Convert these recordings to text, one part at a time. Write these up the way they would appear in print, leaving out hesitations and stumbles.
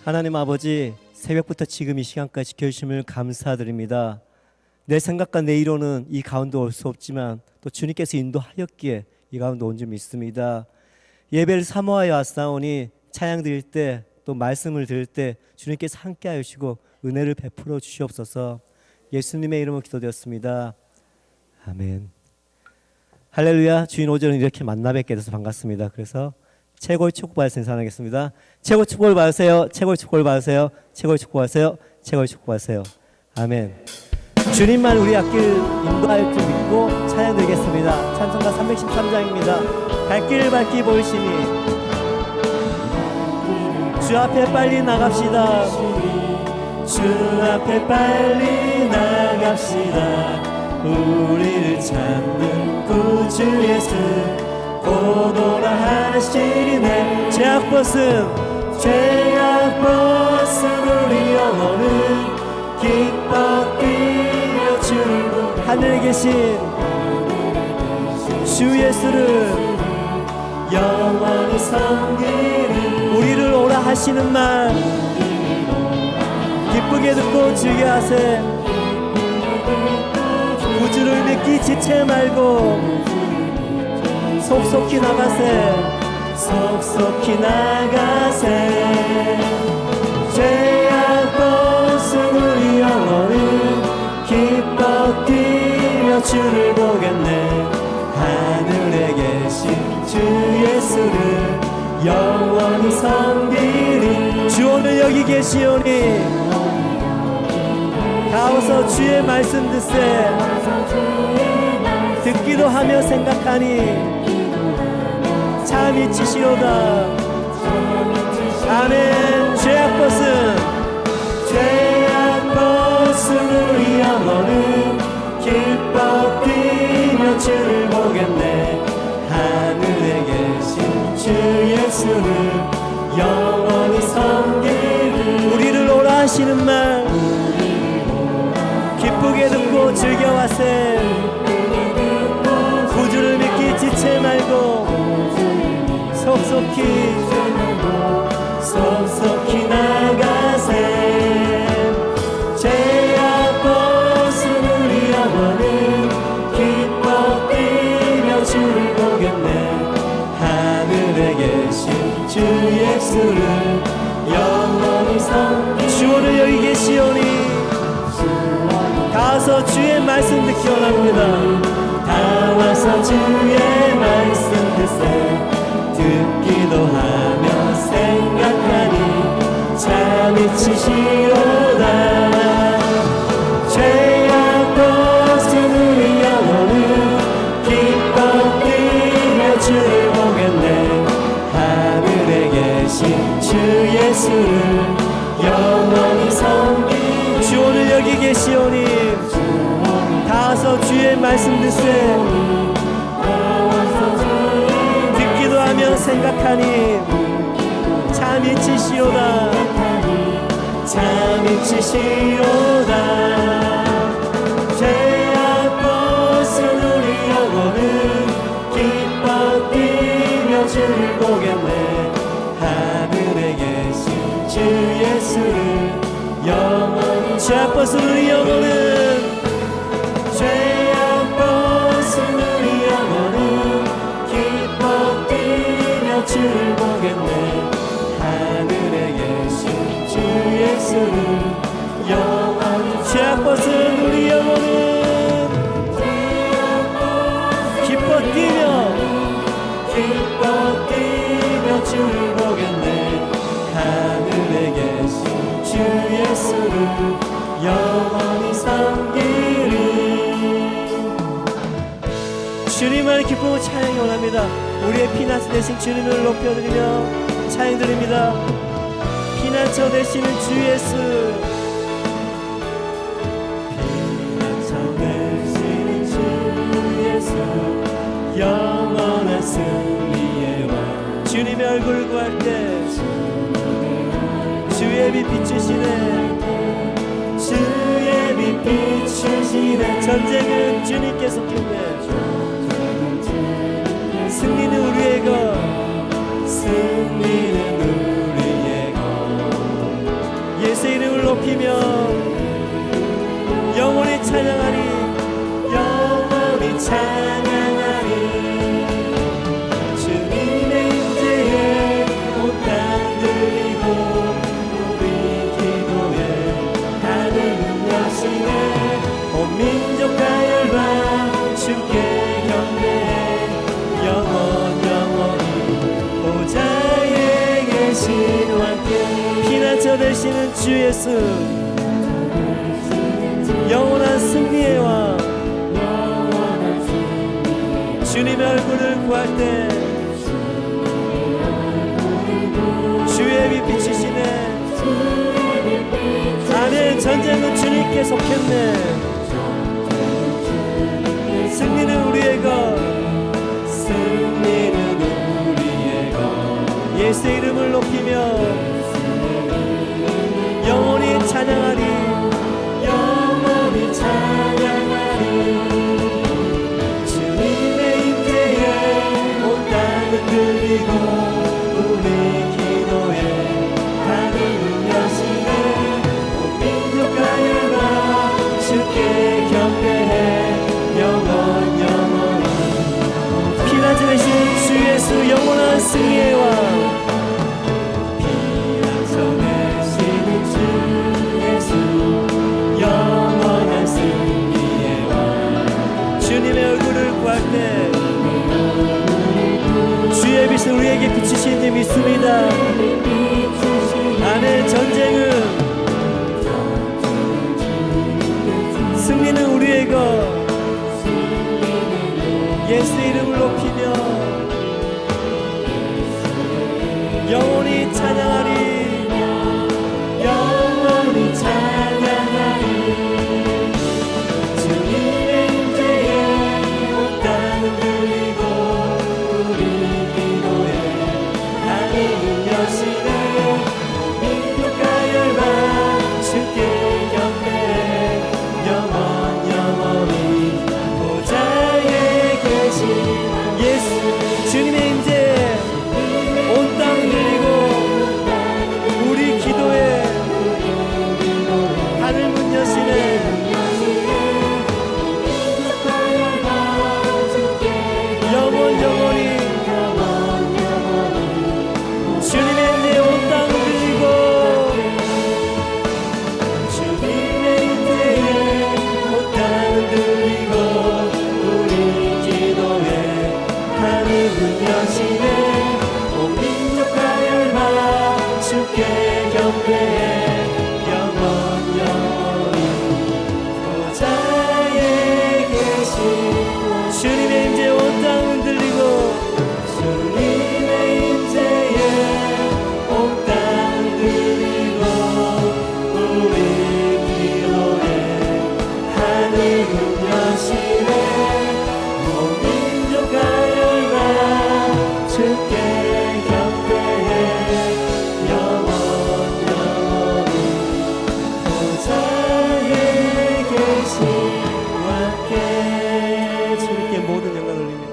하나님 아버지, 새벽부터 지금 이 시간까지 지켜주심을 감사드립니다. 내 생각과 내 이론은 이 가운데 올 수 없지만 또 주님께서 인도하였기에 이 가운데 온 줄 믿습니다. 예배를 사모하여 왔사오니 찬양 드릴 때 또 말씀을 들을 때 주님께서 함께 하시고 은혜를 베풀어 주시옵소서. 예수님의 이름으로 기도드렸습니다. 아멘. 할렐루야. 주인 오전은 이렇게 만나 뵙게 돼서 반갑습니다. 그래서 최고의 축복 받으시는 인사하겠습니다. 최고의 축복을 받으세요. 최고의 축복을 받으세요. 최고의 축복 받으세요. 최고의 축복 받으세요. 아멘. 주님만 우리 앞길 인도할 줄 믿고 찬양 드리겠습니다. 찬송가 313장입니다. 갈 길을 밝히 보이시니 주 앞에 빨리 나갑시다. 주 앞에 빨리 나갑시다. 우리를 찾는 구주 예수 곧 오라 하시리네. 죄악벗은 우리 영혼은 기뻐 뛰며 주를 하늘에 계신 주 예수를 영원히 섬기는 우리를 오라 하시는 말 기쁘게 듣고 즐겨 하세. 구주를 믿기 지체 말고 속속히 나가세. 속속히 나가세. 죄악 벗은 우리 영혼은 기뻐 뛰며 주를 보겠네. 하늘에 계신 주 예수를 영원히 섬기리. 주 오늘 여기 계시오니 가어서 주의 말씀 듣세. 듣기도 하며 생각하니 참 이치시로다. 아멘. 죄악 벗은 우리 영혼은 기뻐 뛰며 주를 보겠네. 하늘에 계신 주 예수를 영원히 섬기리. 우리를 오라 하시는 말 기쁘게 듣고 즐겨와세. 구주를 믿기 지체 말고 속속히 나가세. 죄악 벗은 우리 영혼은 기뻐 뛰며 주를 보겠네. 하늘에 계신 주 예수를 영원히 섬기리. 주 오늘 여기 계시오니 가서 주의 말씀 듣기 원합니다. 다 와서 주의 말씀 듣세. 듣기도 하며 생각하니 참 이치시로다. 죄악 벗은 우리 영혼은 기뻐 뛰며 주를 보겠네. 하늘에 계신 주 예수를 영원히 섬기리. 주 오늘 여기 계시오니 다서 주의 말씀 듣세. 듣기도 하며 생각하니 참 이치시로다. 참 이치시로다. 죄악 벗은 우리 영혼은 기뻐 뛰며 주를 보겠네. 하늘에 계신 주 예수를 영원히. 죄악 벗은 우리 영혼은 죄악 벗은 우리 영혼은 기뻐 뛰며 주를 보겠네. 하늘에 계신 주 예수를 영원히. 죄악 벗은 우리 영혼은 기뻐 뛰며 주를 보겠네. 하늘에 계신 주 예수를 영원히 섬기리. 주님을 기쁘고 찬양이 원합니다. 우리의 피난처 되신 주님을 높여드리며 찬양드립니다. 피난처 되시는 주 예수. 피난처 되시는 주 예수 영원한 승리의 왕. 주님의 얼굴을 구할 때 주의 빛 비추시네. 주의 빛 비추시네. 전쟁은 주님께 속했네. 승리는 우리의 것. 승리는 우리의 것. 높이며 영원히 찬양하리. 영원히 찬양하리. 주님의 임재에 온 땅 들리고 우리 기도에 하늘은 여시네. 온 민족과 열방 주께 경배해. 영원히 보좌에 계신 왕께 피난처 되시는 주 예수, 영원한 승리의 왕, 주님의 얼굴을 구할 때 주의 빛 비치시네. 아멘. 전쟁은 주님께 속했네. 승리는 우리의 것, 승리는 우리의 것. 예수의 이름을 높이며 영원히 찬양하리. 영원히 찬양하리. 주님의 임재에 온 땅을 들리고 우리 기도에 하늘은 여시네. 온 민족과 열방 주께 경배해. 영원히 피난처 되신 주 예수, 영원한 승리의 왕. 피난처 되시는 주 예수, 영원한 승리의 왕. 주님의 얼굴을 구할 때 주의 빛은 우리에게 비치시는 줄 믿습니다. 아멘. 전쟁은, 승리는 우리의 것. 예수의 이름을 높이며 영원히 찬양하리. 영원히 찬양하리. 주님의 임재에 온 땅은 들리고 우리 기도에 하늘은 여시네. 민족과 열방 주께 경배해. 영원히 보좌에 계신 예수, 주님의 임재에 온 땅 들리고 우리 기도에 하늘 문 여시네. 영원히 주님의 임재에 온 땅 들리고 주님의 임재에 온 땅 들리고 우리 기도에 하늘은 여시네. 온 민족과 열방 주께 경배해. 영원히 보좌에 계신 주님의 임재에 온 땅은 들리고 주님의 임재에 온 땅 들리고 우리 기도에 하늘은 여시네. 온 민족과 열방 주께 경배해. 영원히 보좌에 계신 왕께 주님께 모든 영광을 올립니다.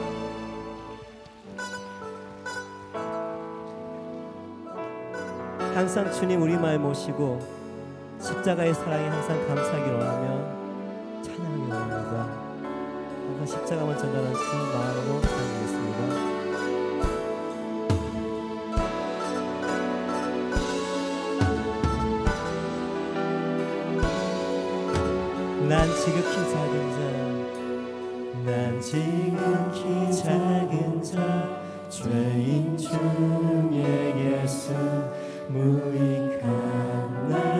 항상 주님 우리 마음 모시고 십자가의 사랑에 항상 감사하기를 원하며 찬양하기를 원합니다. 항상 십자가만 전하는 그 마음으로 찬양하겠습니다. 난 지극히 작은 자, 난 지극히 작은 자, 죄인 중에 예수 무익한 나를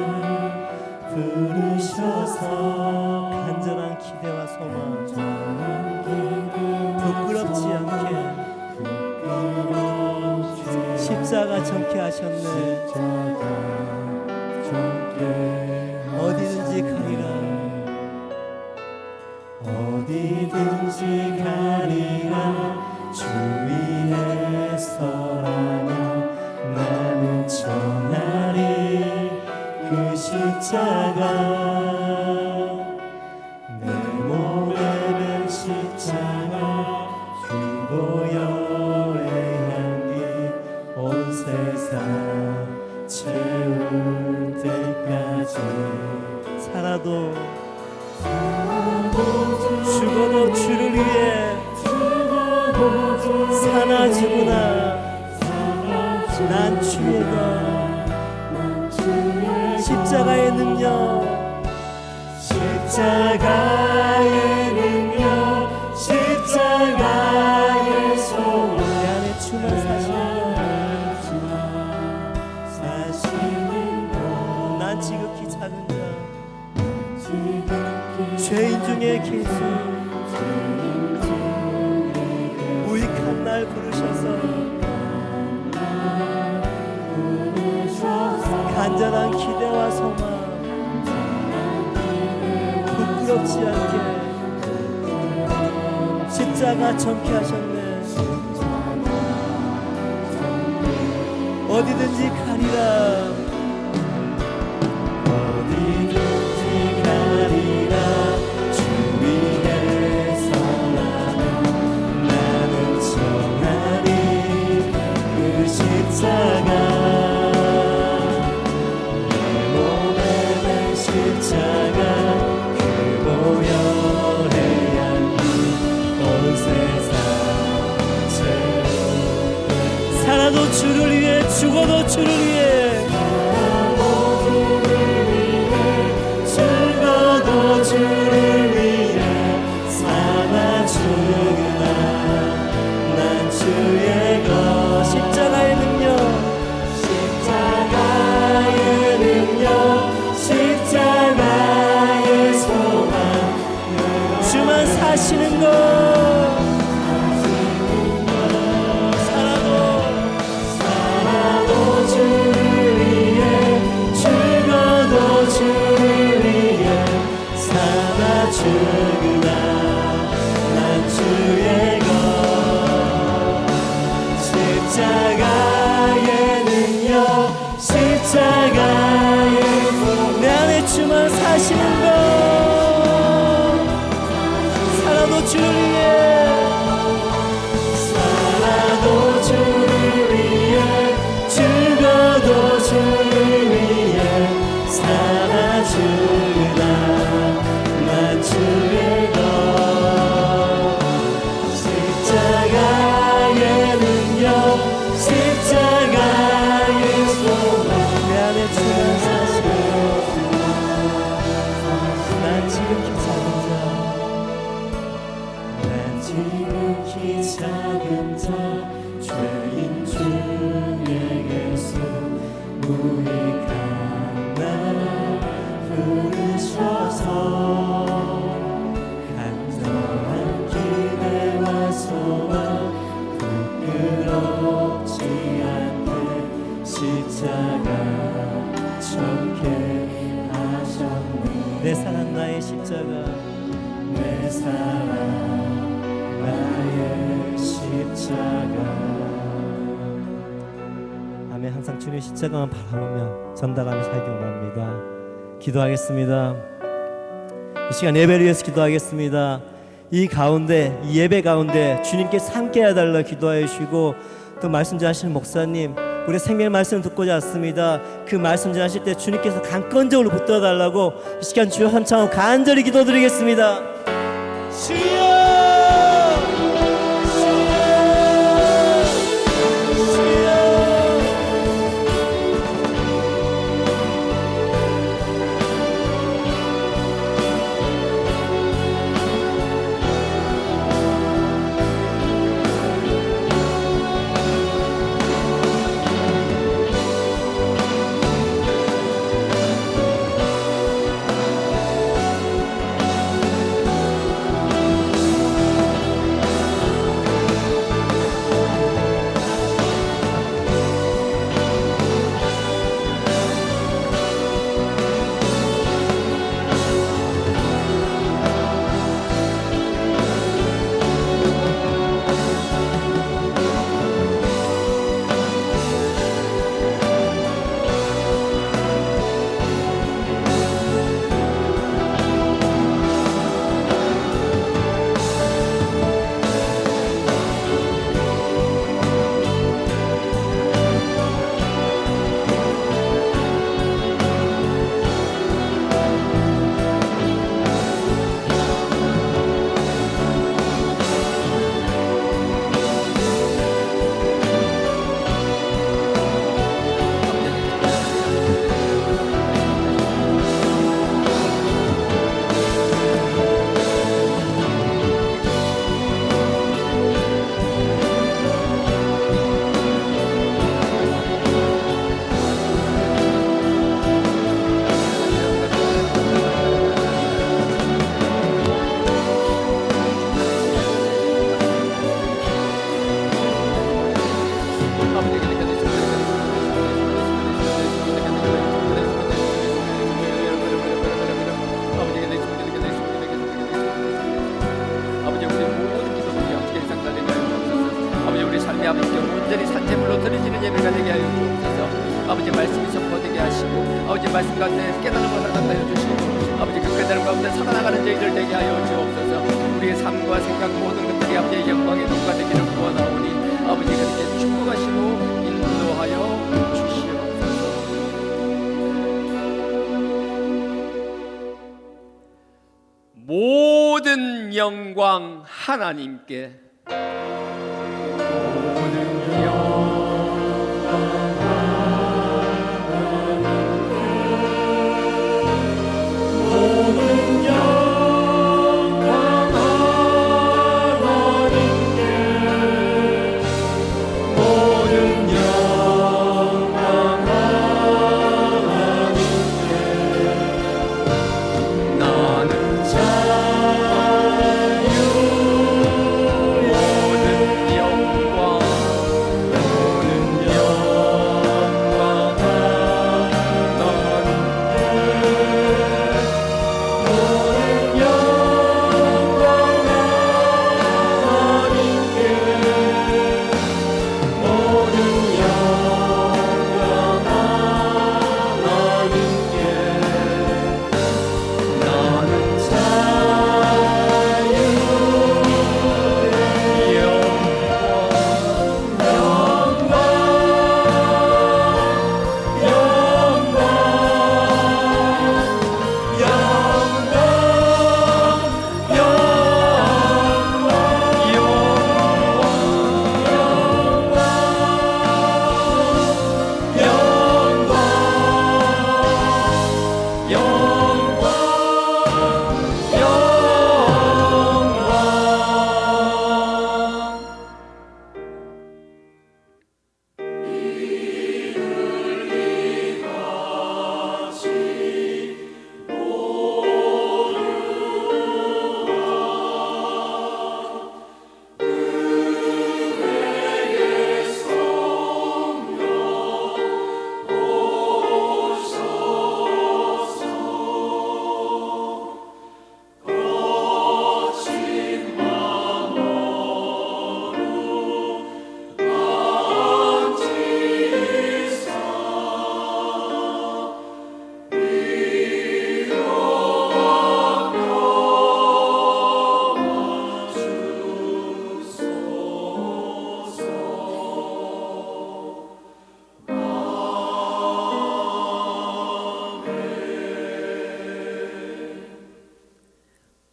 부르셔서 간절한 기대와 소망 부끄럽지 않게 십자가 정케 하셨네. 어디든지 가리라. 어디든지 가리라. 주 위에 서라면 나는 전하리 그 십자가. 내 몸에 밴 십자가 그 보혈의 향기 온 세상 채울 때까지 살아도 죽어도 주를 위해 사나 죽으나 난 주의 것 십자가의 능력 십자가의 능력 십자가의 소원 내 안에 주만 사시는 것 난 지극히 작은 자 죄인 중에 계신 무익한 날 부르셔서 간절한 기대와 소망 부끄럽지 않게 십자가 전케 하셨네. 어디든지 가리라 어디든지 가리라 주 위에서 나는 전하리 그 십자가 내 몸에 된 십자가 그 보혈의 향기 온 세상 채우네. 살아도 주를 위해 죽어도 주를 위해 죽어도 주를 위해 살아 죽으나 난 주의 것 십자가의 능력 십자가의 능력 십자가의 소망 주만 사시는 것 살아도 주를 위해 죽어도 주를 위해 살아 죽으나 난 주의 것 십자가의 능력 십자가의 내 안에 주만 사시는 것 살아도 주를 위해 살아도 주를 위해 죽어도 주를 위해 살아 죽으나 난 주의 것 십자가의 능력 십자가의 소망 내 안에 주만 사시는 난 지극히 작은 자 난 지극히 작은 자 죄인 중에게서 무익한 날 부르셔서 간절한 기대와 소망 부끄럽지 않게 십자가 전케 하셨네. 내 사랑 나의 십자가 내 사랑 나의 십자가 아멘. 항상 주님의 십자가만 바라보며 전달하며 살기 원합니다. 기도하겠습니다. 이 시간 예배를 위해서 기도하겠습니다. 이 가운데 이 예배 가운데 주님께서 함께 해달라 기도하여 주시고 또 말씀 전하시는 목사님 우리 생명의 말씀을 듣고자 왔습니다. 그 말씀 전하실 때 주님께서 강건적으로 붙들어달라고 이 시간 주여 헌창하고 간절히 기도드리겠습니다. 주여 말씀 가운데 깨달은 것을 나타내 주시고 아버지 그 깨달은 가운데 살아나가는 저희들 되게 하여 주옵소서. 우리의 삶과 생각 모든 것들이 아버지의 영광의 도가 되기를 구원하오니 아버지 그렇게 축복하시고 인도하여 주시옵소서. 모든 영광 하나님께. 모든 영광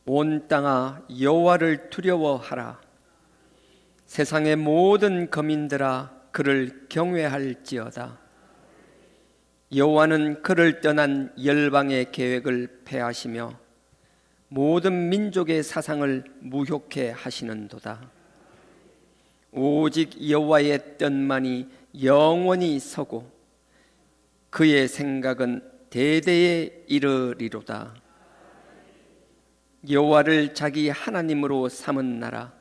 온 땅아 여호와를 두려워하라. 세상의 모든 거민들아 그를 경외할지어다. 여호와는 그를 떠난 열방의 계획을 폐하시며 모든 민족의 사상을 무효케 하시는도다. 오직 여호와의 뜻만이 영원히 서고 그의 생각은 대대에 이르리로다. 여호와를 자기 하나님으로 삼은 나라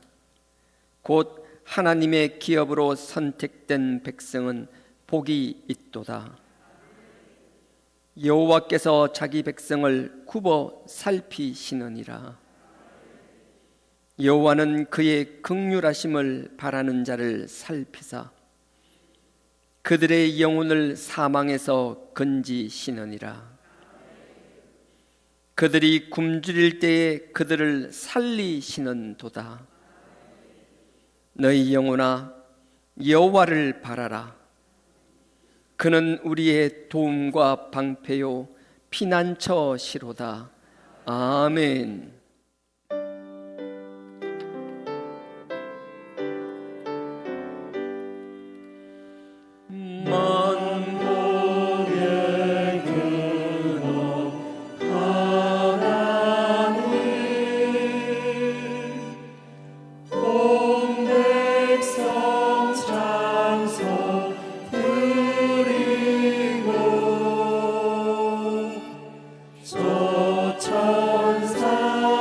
곧 하나님의 기업으로 선택된 백성은 복이 있도다. 여호와께서 자기 백성을 굽어 살피시느니라. 여호와는 그의 긍휼하심을 바라는 자를 살피사 그들의 영혼을 사망에서 건지시느니라. 그들이 굶주릴 때에 그들을 살리시는도다. 너희 영혼아 여호와를 바라라. 그는 우리의 도움과 방패요 피난처시로다. 아멘. 천사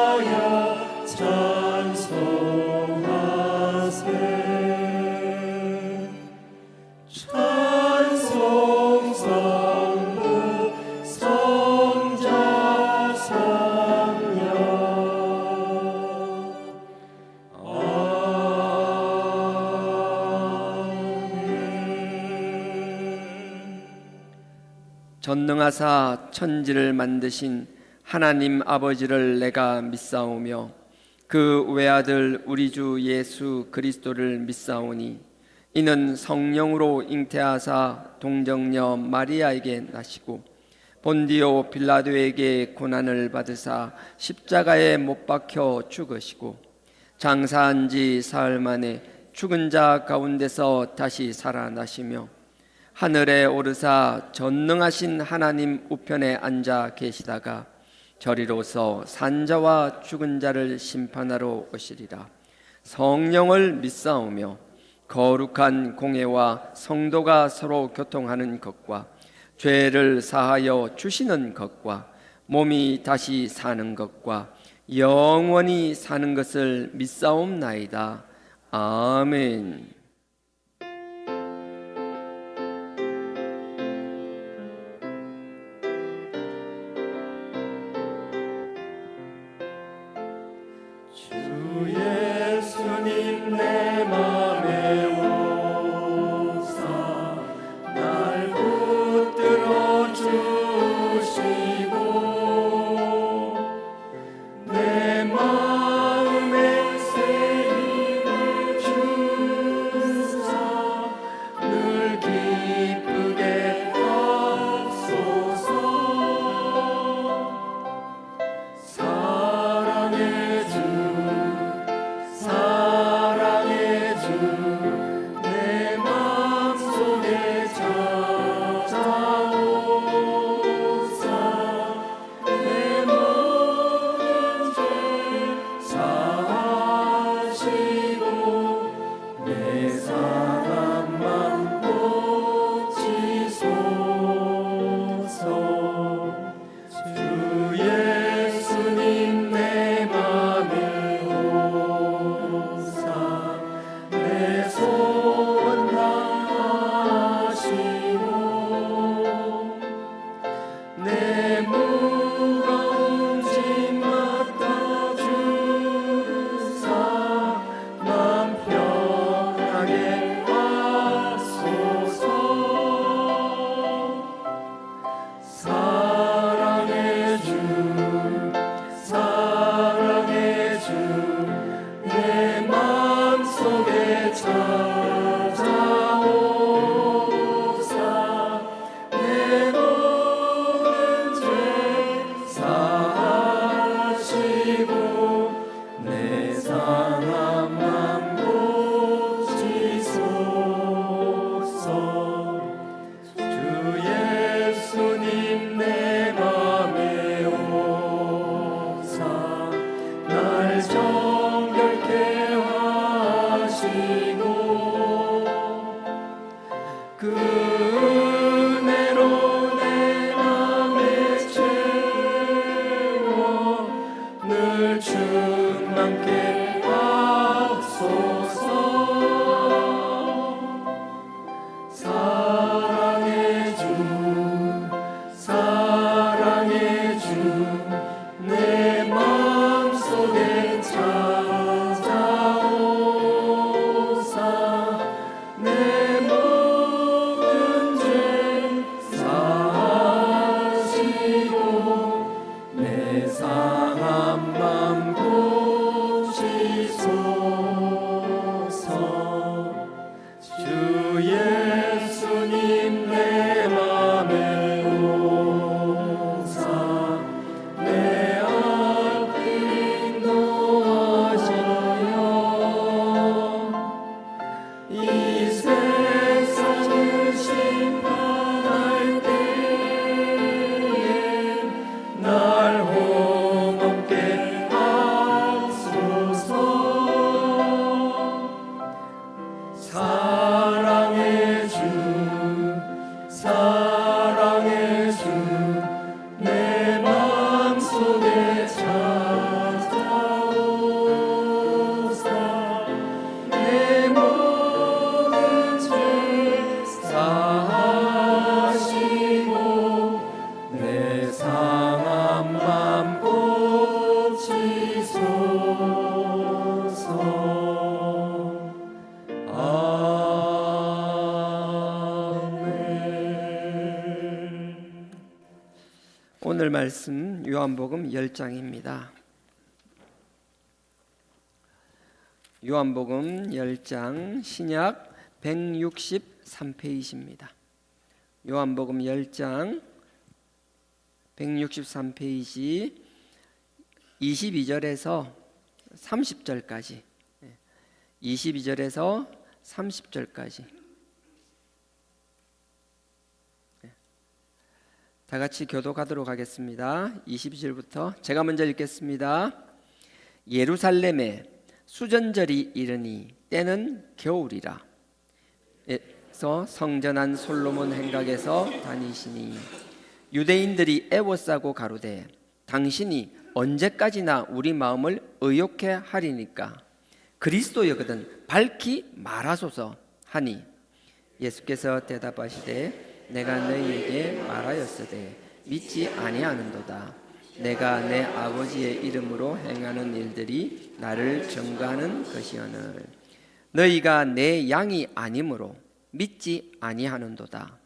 전능하사 천지를 만드신 하나님 아버지를 내가 믿사오며 그 외아들 우리 주 예수 그리스도를 믿사오니 이는 성령으로 잉태하사 동정녀 마리아에게 나시고 본디오 빌라도에게 고난을 받으사 십자가에 못 박혀 죽으시고 장사한 지 사흘 만에 죽은 자 가운데서 다시 살아나시며 하늘에 오르사 전능하신 하나님 우편에 앉아 계시다가 저리로서 산자와 죽은 자를 심판하러 오시리라. 성령을 믿사오며 거룩한 공회와 성도가 서로 교통하는 것과 죄를 사하여 주시는 것과 몸이 다시 사는 것과 영원히 사는 것을 믿사옵나이다. 아멘. 주 예수님 내 맘에 오사 날 붙들어 주시고 내 마음에 새 힘을 주사 늘 기쁘게 하소서. 사랑의 주 사랑의 주 내 맘속에 찾아오사 내 모든 죄 사하시고 내 사랑만 고치소서. 주 예수님 내 맘에 오사 내 소원 다하시고 내 무거운 짐 맡아주사 맘 편하게 하소서. 사랑의 주 사랑의 주 내 맘속에 찾아오사 내 모든 죄 사하시고 내 상한 맘 고치소서. 주 예수님 내 맘에 오사 날 정결케 하시고 그 은혜로 내 맘에 채워 늘 충만케 하소서. 사랑의 주 사랑의 주 내 맘속에 찾아오사 내 모든 죄 사하시고 내 상한 맘 고치소서. 주 예수님 내 맘에 오사 내 앞길 인도하시며 이 세상을 심판할 때에 날 묵상할 말씀 요한복음 10장입니다. 요한복음 10장 신약 163페이지입니다. 요한복음 10장 163페이지 22절에서 30절까지 22절에서 30절까지 다 같이 교독하도록 하겠습니다. 22절부터 제가 먼저 읽겠습니다. 예루살렘에 수전절이 이르니 때는 겨울이라. 에서 성전한 솔로몬 행각에서 다니시니 유대인들이 애워싸고 가로되 당신이 언제까지나 우리 마음을 의욕해 하리니까 그리스도여거든 밝히 말하소서 하니 예수께서 대답하시되 내가 너희에게 말하였으되 믿지 아니하는도다. 내가 내 아버지의 이름으로 행하는 일들이 나를 증거하는 것이오늘 너희가 내 양이 아니므로 믿지 아니하는도다.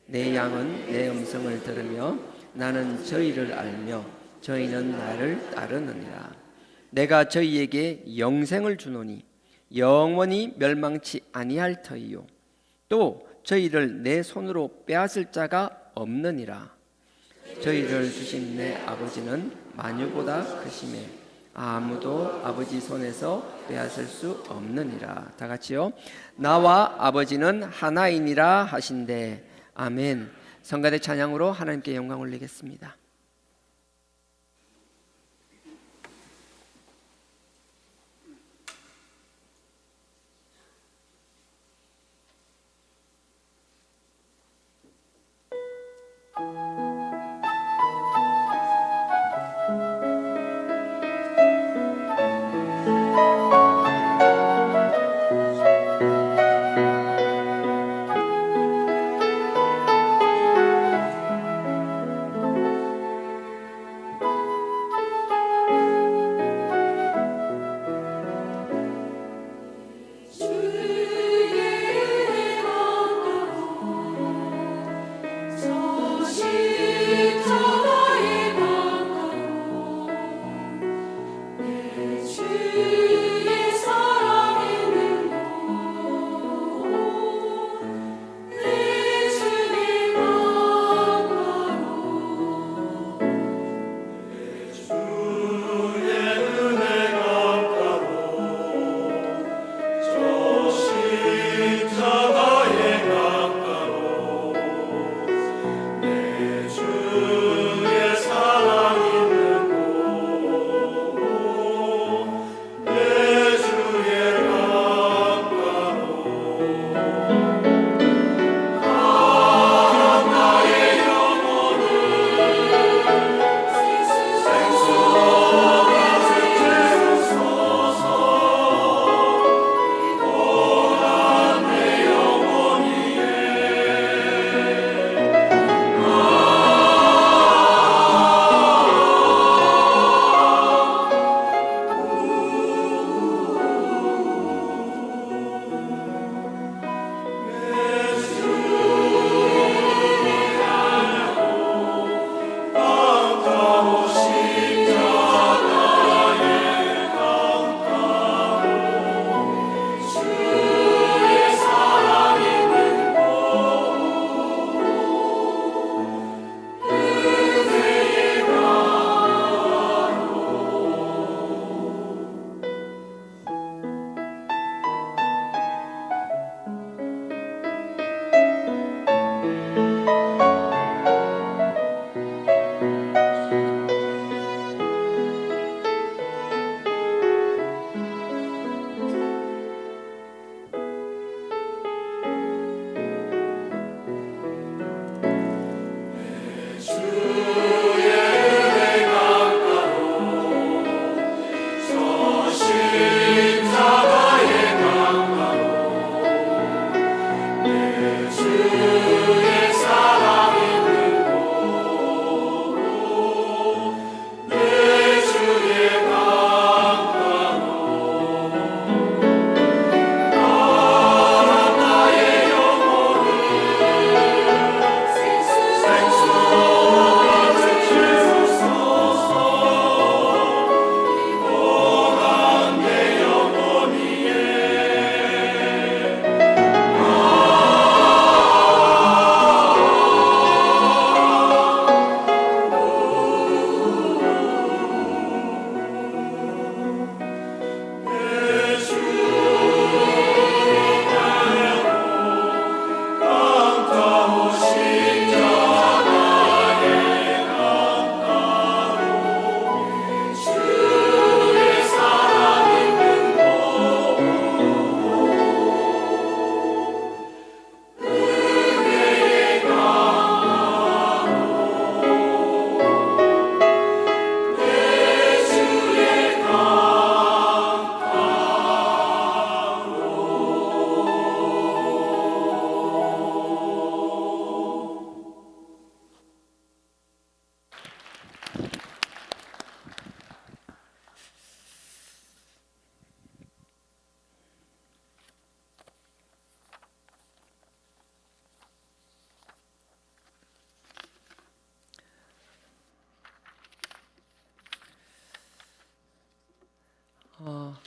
내 양은 내 음성을 들으며 나는 저희를 알며 저희는 나를 따르느니라. 내가 저희에게 영생을 주노니 영원히 멸망치 아니할 터이요 또 저희를 내 손으로 빼앗을 자가 없느니라. 저희를 주신 내 아버지는 만유보다 크심에 아무도 아버지 손에서 빼앗을 수 없느니라. 다 같이요. 나와 아버지는 하나이니라 하신대. 아멘. 성가대 찬양으로 하나님께 영광 올리겠습니다.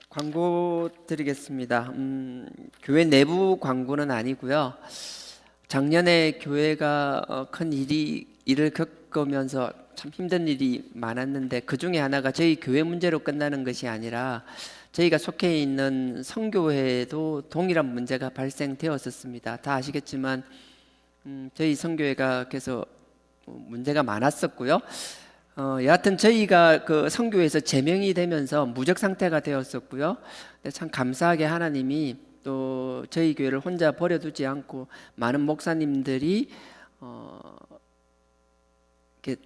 광고 드리겠습니다. 교회 내부 광고는 아니고요. 작년에 교회가 큰 일을 겪으면서 참 힘든 일이 많았는데 그 중에 하나가 저희 교회 문제로 끝나는 것이 아니라 저희가 속해 있는 성교회에도 동일한 문제가 발생되었었습니다. 다 아시겠지만 저희 성교회가 계속 문제가 많았었고요. 여하튼 저희가 그 성교회에서 제명이 되면서 무적 상태가 되었었고요. 근데 참 감사하게 하나님이 또 저희 교회를 혼자 버려두지 않고 많은 목사님들이 이렇게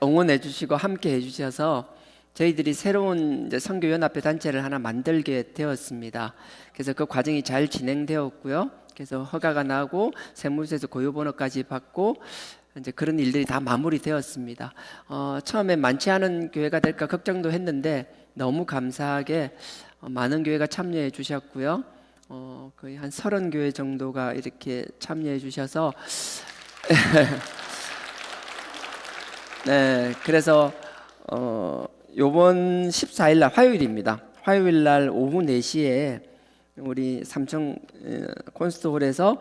응원해 주시고 함께 해주셔서 저희들이 새로운 선교연합회 단체를 하나 만들게 되었습니다. 그래서 그 과정이 잘 진행되었고요. 그래서 허가가 나고 세무서에서 고유번호까지 받고 이제 그런 일들이 다 마무리되었습니다. 처음에 많지 않은 교회가 될까 걱정도 했는데 너무 감사하게 많은 교회가 참여해 주셨고요. 거의 한 30교회 정도가 이렇게 참여해 주셔서 네, 그래서 요번 14일 날 화요일입니다. 화요일 날 오후 4시에 우리 삼청 콘스트홀에서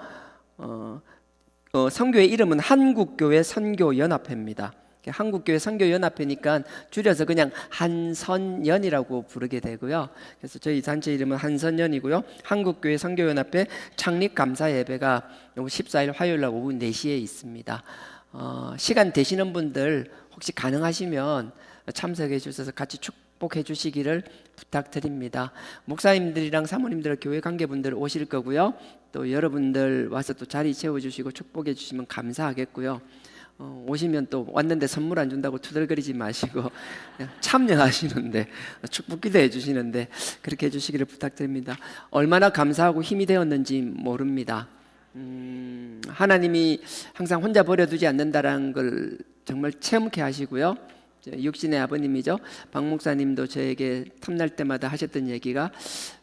선교회 이름은 한국교회 선교연합회입니다. 한국교회 선교연합회니까 줄여서 그냥 한선연이라고 부르게 되고요. 그래서 저희 단체 이름은 한선연이고요. 한국교회 선교연합회 창립 감사 예배가 14일 화요일 날 오후 4시에 있습니다. 시간 되시는 분들 혹시 가능하시면 참석해 주셔서 같이 축복해 주시기를 부탁드립니다. 목사님들이랑 사모님들, 교회 관계분들 오실 거고요. 또 여러분들 와서 또 자리 채워주시고 축복해 주시면 감사하겠고요. 오시면 또 왔는데 선물 안 준다고 투덜거리지 마시고 그냥 참여하시는데 축복 기도해 주시는데 그렇게 해주시기를 부탁드립니다. 얼마나 감사하고 힘이 되었는지 모릅니다. 하나님이 항상 혼자 버려두지 않는다라는 걸 정말 체험케 하시고요. 육신의 아버님이죠. 박 목사님도 저에게 탐날 때마다 하셨던 얘기가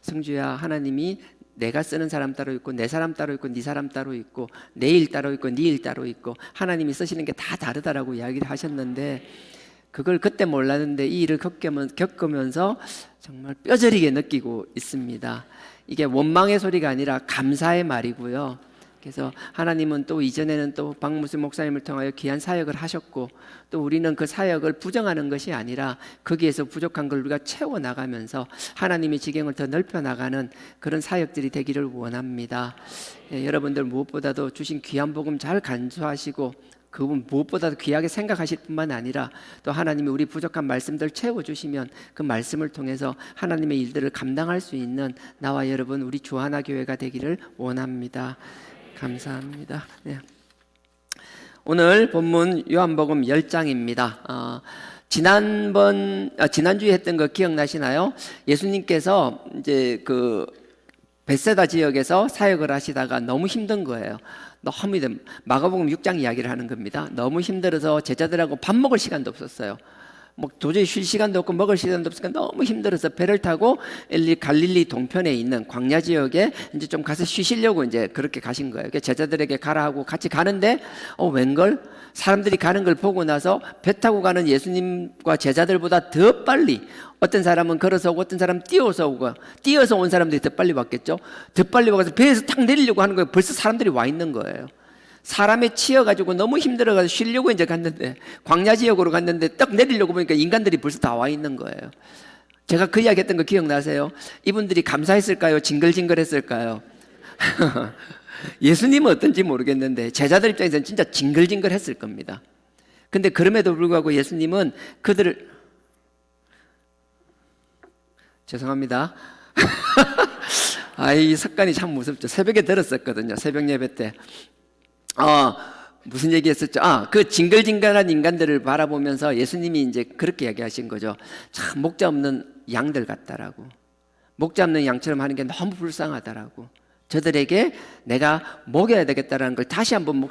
성주야, 하나님이 내가 쓰는 사람 따로 있고 내 사람 따로 있고 네 사람 따로 있고 내 일 따로 있고 네 일 따로 있고 하나님이 쓰시는 게 다 다르다라고 이야기를 하셨는데 그걸 그때 몰랐는데 이 일을 겪으면서 정말 뼈저리게 느끼고 있습니다. 이게 원망의 소리가 아니라 감사의 말이고요. 그래서 하나님은 또 이전에는 또 박무수 목사님을 통하여 귀한 사역을 하셨고 또 우리는 그 사역을 부정하는 것이 아니라 거기에서 부족한 걸 우리가 채워나가면서 하나님의 지경을 더 넓혀나가는 그런 사역들이 되기를 원합니다. 여러분들 무엇보다도 주신 귀한 복음 잘 간수하시고 그분 무엇보다도 귀하게 생각하실 뿐만 아니라 또 하나님이 우리 부족한 말씀들 채워주시면 그 말씀을 통해서 하나님의 일들을 감당할 수 있는 나와 여러분 우리 주하나 교회가 되기를 원합니다. 감사합니다. 네. 오늘 본문 요한복음 10장입니다. 지난주에 했던 거 기억나시나요? 예수님께서 이제 그 벳세다 지역에서 사역을 하시다가 너무 힘든 거예요. 너무 마가복음 6장 이야기를 하는 겁니다. 너무 힘들어서 제자들하고 밥 먹을 시간도 없었어요. 뭐 도저히 쉴 시간도 없고 먹을 시간도 없으니까 너무 힘들어서 배를 타고 갈릴리 동편에 있는 광야 지역에 이제 좀 가서 쉬시려고 이제 그렇게 가신 거예요. 제자들에게 가라 하고 같이 가는데 웬걸 사람들이 가는 걸 보고 나서 배 타고 가는 예수님과 제자들보다 더 빨리 어떤 사람은 걸어서 오고 어떤 사람은 뛰어서 오고 뛰어서 온 사람들이 더 빨리 왔겠죠. 더 빨리 와서 배에서 탁 내리려고 하는 거예요. 벌써 사람들이 와 있는 거예요. 사람에 치여가지고 너무 힘들어가지고 쉬려고 이제 갔는데 광야 지역으로 갔는데 딱 내리려고 보니까 인간들이 벌써 다 와 있는 거예요. 제가 그 이야기 했던 거 기억나세요? 이분들이 감사했을까요? 징글징글했을까요? 예수님은 어떤지 모르겠는데 제자들 입장에서는 진짜 징글징글했을 겁니다. 근데 그럼에도 불구하고 예수님은 그들을 죄송합니다. 이 습관이 참 무섭죠. 새벽에 들었었거든요. 새벽 예배 때. 무슨 얘기 했었죠? 그 징글징글한 인간들을 바라보면서 예수님이 이제 그렇게 이야기하신 거죠. 참 목자 없는 양들 같다라고. 목자 없는 양처럼 하는 게 너무 불쌍하다라고. 저들에게 내가 먹여야 되겠다라는 걸 다시 한번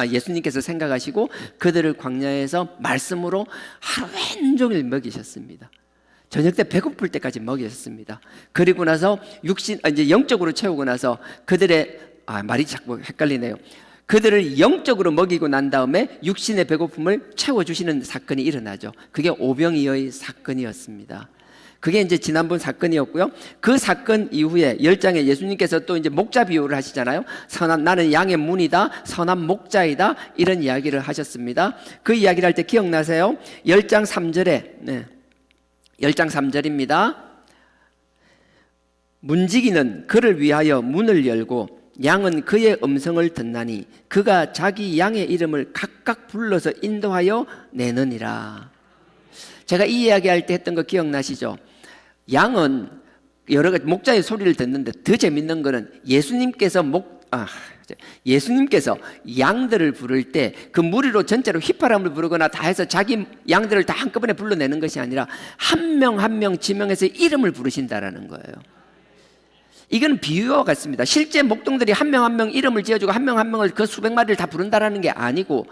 예수님께서 생각하시고 그들을 광야에서 말씀으로 하루 종일 먹이셨습니다. 저녁 때 배고플 때까지 먹이셨습니다. 그리고 나서 이제 영적으로 채우고 나서 그들의 말이 자꾸 헷갈리네요. 그들을 영적으로 먹이고 난 다음에 육신의 배고픔을 채워주시는 사건이 일어나죠. 그게 오병이어의 사건이었습니다. 그게 이제 지난번 사건이었고요. 그 사건 이후에 10장에 예수님께서 또 이제 목자 비유를 하시잖아요. 나는 양의 문이다, 선한 목자이다, 이런 이야기를 하셨습니다. 그 이야기를 할 때 기억나세요? 10장 3절에 10장 3절입니다. 문지기는 그를 위하여 문을 열고 양은 그의 음성을 듣나니 그가 자기 양의 이름을 각각 불러서 인도하여 내느니라. 제가 이 이야기할 때 했던 거 기억나시죠? 양은 여러 가지 목자의 소리를 듣는데 더 재밌는 거는 예수님께서 양들을 부를 때 그 무리로 전체로 휘파람을 부르거나 다 해서 자기 양들을 다 한꺼번에 불러내는 것이 아니라 한 명 한 명 지명해서 이름을 부르신다라는 거예요. 이건 비유와 같습니다. 실제 목동들이 한 명 한 명 이름을 지어주고 한 명 한 명을 그 수백 마리를 다 부른다라는 게 아니고,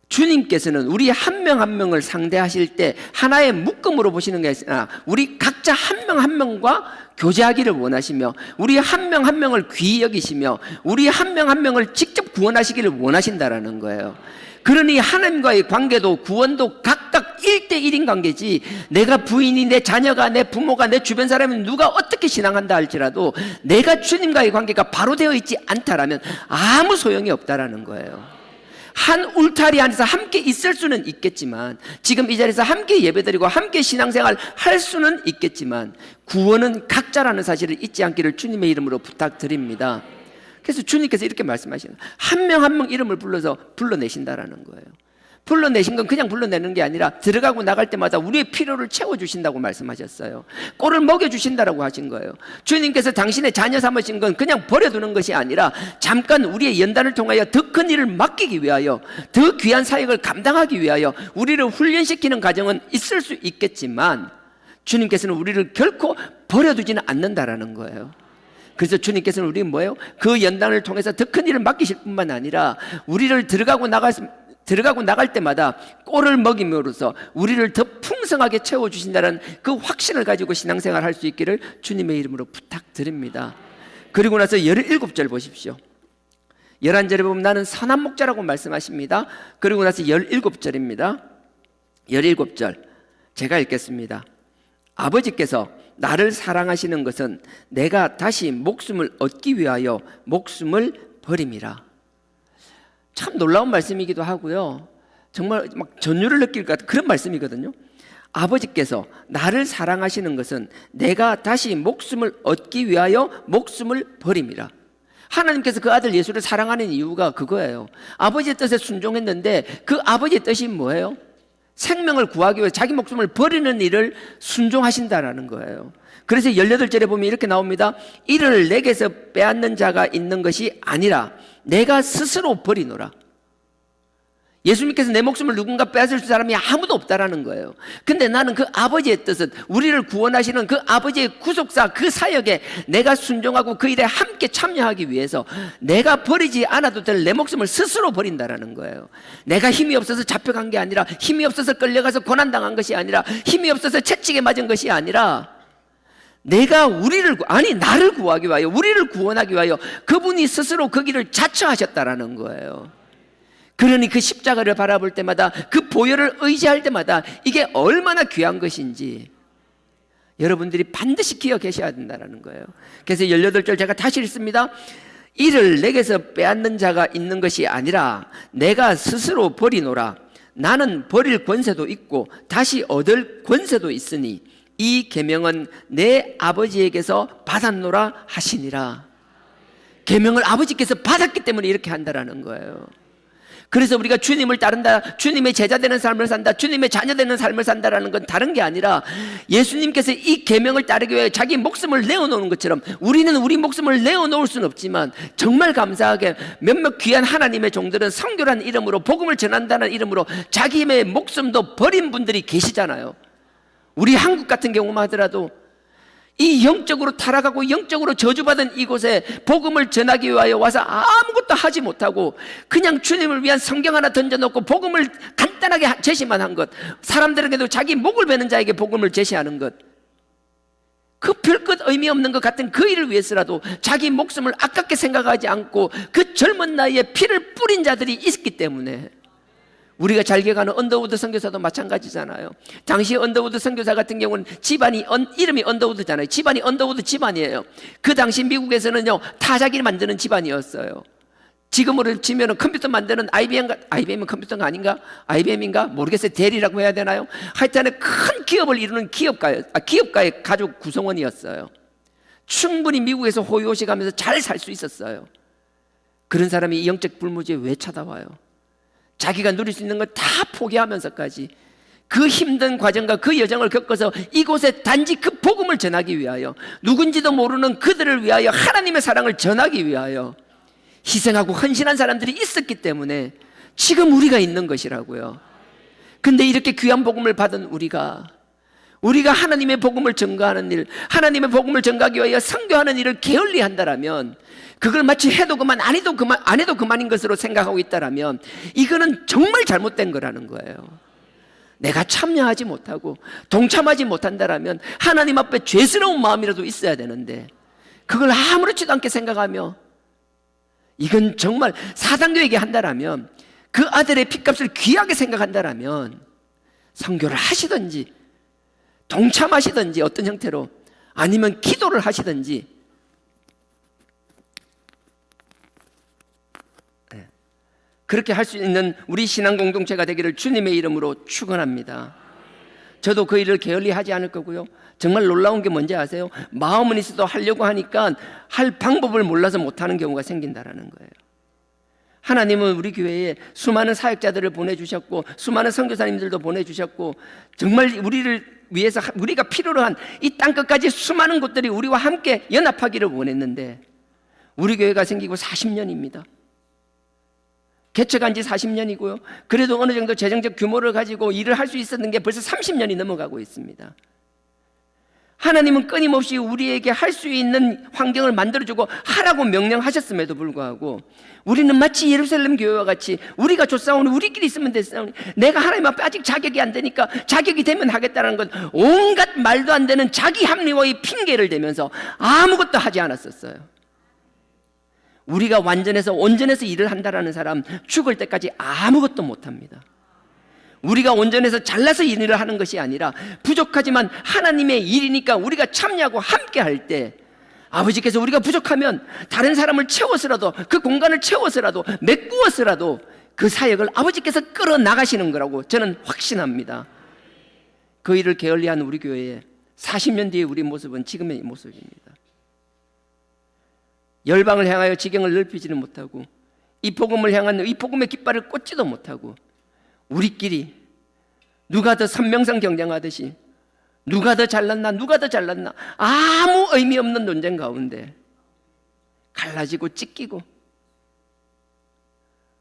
주님께서는 우리 한 명 한 명을 상대하실 때 하나의 묶음으로 보시는 게 아니라 우리 각자 한 명 한 명과 교제하기를 원하시며 우리 한 명 한 명을 귀히 여기시며 우리 한 명 한 명을 직접 구원하시기를 원하신다라는 거예요. 그러니 하나님과의 관계도 구원도 각각 1대1인 관계지, 내가 부인이, 내 자녀가, 내 부모가, 내 주변 사람이 누가 어떻게 신앙한다 할지라도 내가 주님과의 관계가 바로 되어 있지 않다라면 아무 소용이 없다라는 거예요. 한 울타리 안에서 함께 있을 수는 있겠지만, 지금 이 자리에서 함께 예배드리고 함께 신앙생활 할 수는 있겠지만 구원은 각자라는 사실을 잊지 않기를 주님의 이름으로 부탁드립니다. 그래서 주님께서 이렇게 말씀하시는, 한 명 한 명 이름을 불러내신다라는 거예요. 불러내신 건 그냥 불러내는 게 아니라 들어가고 나갈 때마다 우리의 필요를 채워주신다고 말씀하셨어요. 꼴을 먹여주신다라고 하신 거예요. 주님께서 당신의 자녀 삼으신 건 그냥 버려두는 것이 아니라 잠깐 우리의 연단을 통하여 더 큰 일을 맡기기 위하여, 더 귀한 사역을 감당하기 위하여 우리를 훈련시키는 과정은 있을 수 있겠지만 주님께서는 우리를 결코 버려두지는 않는다라는 거예요. 그래서 주님께서는 우리는 뭐예요? 그 연단을 통해서 더 큰 일을 맡기실 뿐만 아니라 우리를 들어가고 나갈 때마다 꼴을 먹임으로써 우리를 더 풍성하게 채워주신다는 그 확신을 가지고 신앙생활 할 수 있기를 주님의 이름으로 부탁드립니다. 그리고 나서 17절 보십시오. 11절에 보면 나는 선한 목자라고 말씀하십니다. 그리고 나서 17절입니다. 17절 제가 읽겠습니다. 아버지께서 나를 사랑하시는 것은 내가 다시 목숨을 얻기 위하여 목숨을 버림이라. 참 놀라운 말씀이기도 하고요, 정말 막 전율을 느낄 것 같은 그런 말씀이거든요. 아버지께서 나를 사랑하시는 것은 내가 다시 목숨을 얻기 위하여 목숨을 버림이라. 하나님께서 그 아들 예수를 사랑하는 이유가 그거예요. 아버지의 뜻에 순종했는데 그 아버지의 뜻이 뭐예요? 생명을 구하기 위해 자기 목숨을 버리는 일을 순종하신다라는 거예요. 그래서 18절에 보면 이렇게 나옵니다. 이를 내게서 빼앗는 자가 있는 것이 아니라 내가 스스로 버리노라. 예수님께서 내 목숨을 누군가 빼앗을 사람이 아무도 없다라는 거예요. 근데 나는 그 아버지의 뜻은, 우리를 구원하시는 그 아버지의 구속사, 그 사역에 내가 순종하고 그 일에 함께 참여하기 위해서 내가 버리지 않아도 될 내 목숨을 스스로 버린다라는 거예요. 내가 힘이 없어서 잡혀간 게 아니라, 힘이 없어서 끌려가서 고난당한 것이 아니라, 힘이 없어서 채찍에 맞은 것이 아니라, 내가 나를 구하기 위하여, 우리를 구원하기 위하여 그분이 스스로 그 길을 자처하셨다라는 거예요. 그러니 그 십자가를 바라볼 때마다, 그 보혈을 의지할 때마다 이게 얼마나 귀한 것인지 여러분들이 반드시 기억하셔야 된다는 거예요. 그래서 18절 제가 다시 읽습니다. 이를 내게서 빼앗는 자가 있는 것이 아니라 내가 스스로 버리노라. 나는 버릴 권세도 있고 다시 얻을 권세도 있으니 이 계명은 내 아버지에게서 받았노라 하시니라. 계명을 아버지께서 받았기 때문에 이렇게 한다라는 거예요. 그래서 우리가 주님을 따른다, 주님의 제자 되는 삶을 산다, 주님의 자녀 되는 삶을 산다라는 건 다른 게 아니라, 예수님께서 이 계명을 따르기 위해 자기 목숨을 내어놓는 것처럼 우리는 우리 목숨을 내어놓을 수는 없지만, 정말 감사하게 몇몇 귀한 하나님의 종들은 성교라는 이름으로, 복음을 전한다는 이름으로 자기의 목숨도 버린 분들이 계시잖아요. 우리 한국 같은 경우만 하더라도 이 영적으로 타락하고 영적으로 저주받은 이곳에 복음을 전하기 위하여 와서 아무것도 하지 못하고 그냥 주님을 위한 성경 하나 던져놓고 복음을 간단하게 제시만 한 것, 사람들에게도 자기 목을 베는 자에게 복음을 제시하는 것, 그 별것 의미 없는 것 같은 그 일을 위해서라도 자기 목숨을 아깝게 생각하지 않고 그 젊은 나이에 피를 뿌린 자들이 있기 때문에 우리가 잘 기억하는 언더우드 선교사도 마찬가지잖아요. 당시 언더우드 선교사 같은 경우는 집안이 이름이 언더우드잖아요. 집안이 언더우드 집안이에요. 그 당시 미국에서는요 타자기를 만드는 집안이었어요. 지금으로 치면은 컴퓨터 만드는 IBM은 컴퓨터가 아닌가? IBM인가? 모르겠어요. 델이라고 해야 되나요? 하여튼 큰 기업을 이루는 기업가의 가족 구성원이었어요. 충분히 미국에서 호의호식하면서 잘 살 수 있었어요. 그런 사람이 영적 불무지에 왜 찾아와요? 자기가 누릴 수 있는 걸 다 포기하면서까지 그 힘든 과정과 그 여정을 겪어서 이곳에 단지 그 복음을 전하기 위하여, 누군지도 모르는 그들을 위하여 하나님의 사랑을 전하기 위하여 희생하고 헌신한 사람들이 있었기 때문에 지금 우리가 있는 것이라고요. 근데 이렇게 귀한 복음을 받은 우리가 하나님의 복음을 전가하는 일, 하나님의 복음을 전가하기 위하여 선교하는 일을 게을리 한다라면, 그걸 마치 해도 그만 안 해도 그만인 것으로 생각하고 있다라면 이거는 정말 잘못된 거라는 거예요. 내가 참여하지 못하고 동참하지 못한다라면 하나님 앞에 죄스러운 마음이라도 있어야 되는데, 그걸 아무렇지도 않게 생각하며 이건 정말 사단교에게 한다라면, 그 아들의 핏값을 귀하게 생각한다라면 선교를 하시든지 동참하시든지 어떤 형태로, 아니면 기도를 하시든지, 그렇게 할 수 있는 우리 신앙 공동체가 되기를 주님의 이름으로 축원합니다. 저도 그 일을 게을리 하지 않을 거고요. 정말 놀라운 게 뭔지 아세요? 마음은 있어도 하려고 하니까 할 방법을 몰라서 못하는 경우가 생긴다라는 거예요. 하나님은 우리 교회에 수많은 사역자들을 보내주셨고 수많은 선교사님들도 보내주셨고, 정말 우리를 위해서 우리가 필요로 한 이 땅끝까지 수많은 곳들이 우리와 함께 연합하기를 원했는데, 우리 교회가 생기고 40년입니다. 개척한 지 40년이고요. 그래도 어느 정도 재정적 규모를 가지고 일을 할 수 있었는 게 벌써 30년이 넘어가고 있습니다. 하나님은 끊임없이 우리에게 할 수 있는 환경을 만들어주고 하라고 명령하셨음에도 불구하고 우리는 마치 예루살렘 교회와 같이 우리가 쫓아오니 우리끼리 있으면 됐사오니, 내가 하나님 앞에 아직 자격이 안 되니까 자격이 되면 하겠다는 건 온갖 말도 안 되는 자기 합리화의 핑계를 대면서 아무것도 하지 않았었어요. 우리가 완전해서 온전해서 일을 한다라는 사람 죽을 때까지 아무것도 못합니다. 우리가 온전해서 잘나서 일을 하는 것이 아니라 부족하지만 하나님의 일이니까 우리가 참여하고 함께 할 때, 아버지께서 우리가 부족하면 다른 사람을 채워서라도, 그 공간을 채워서라도, 메꾸어서라도 그 사역을 아버지께서 끌어나가시는 거라고 저는 확신합니다. 그 일을 게을리한 우리 교회에 40년 뒤에 우리 모습은 지금의 모습입니다. 열방을 향하여 지경을 넓히지는 못하고 이 복음을 향한 이 복음의 깃발을 꽂지도 못하고, 우리끼리 누가 더 선명성 경쟁하듯이 누가 더 잘났나 아무 의미 없는 논쟁 가운데 갈라지고 찢기고,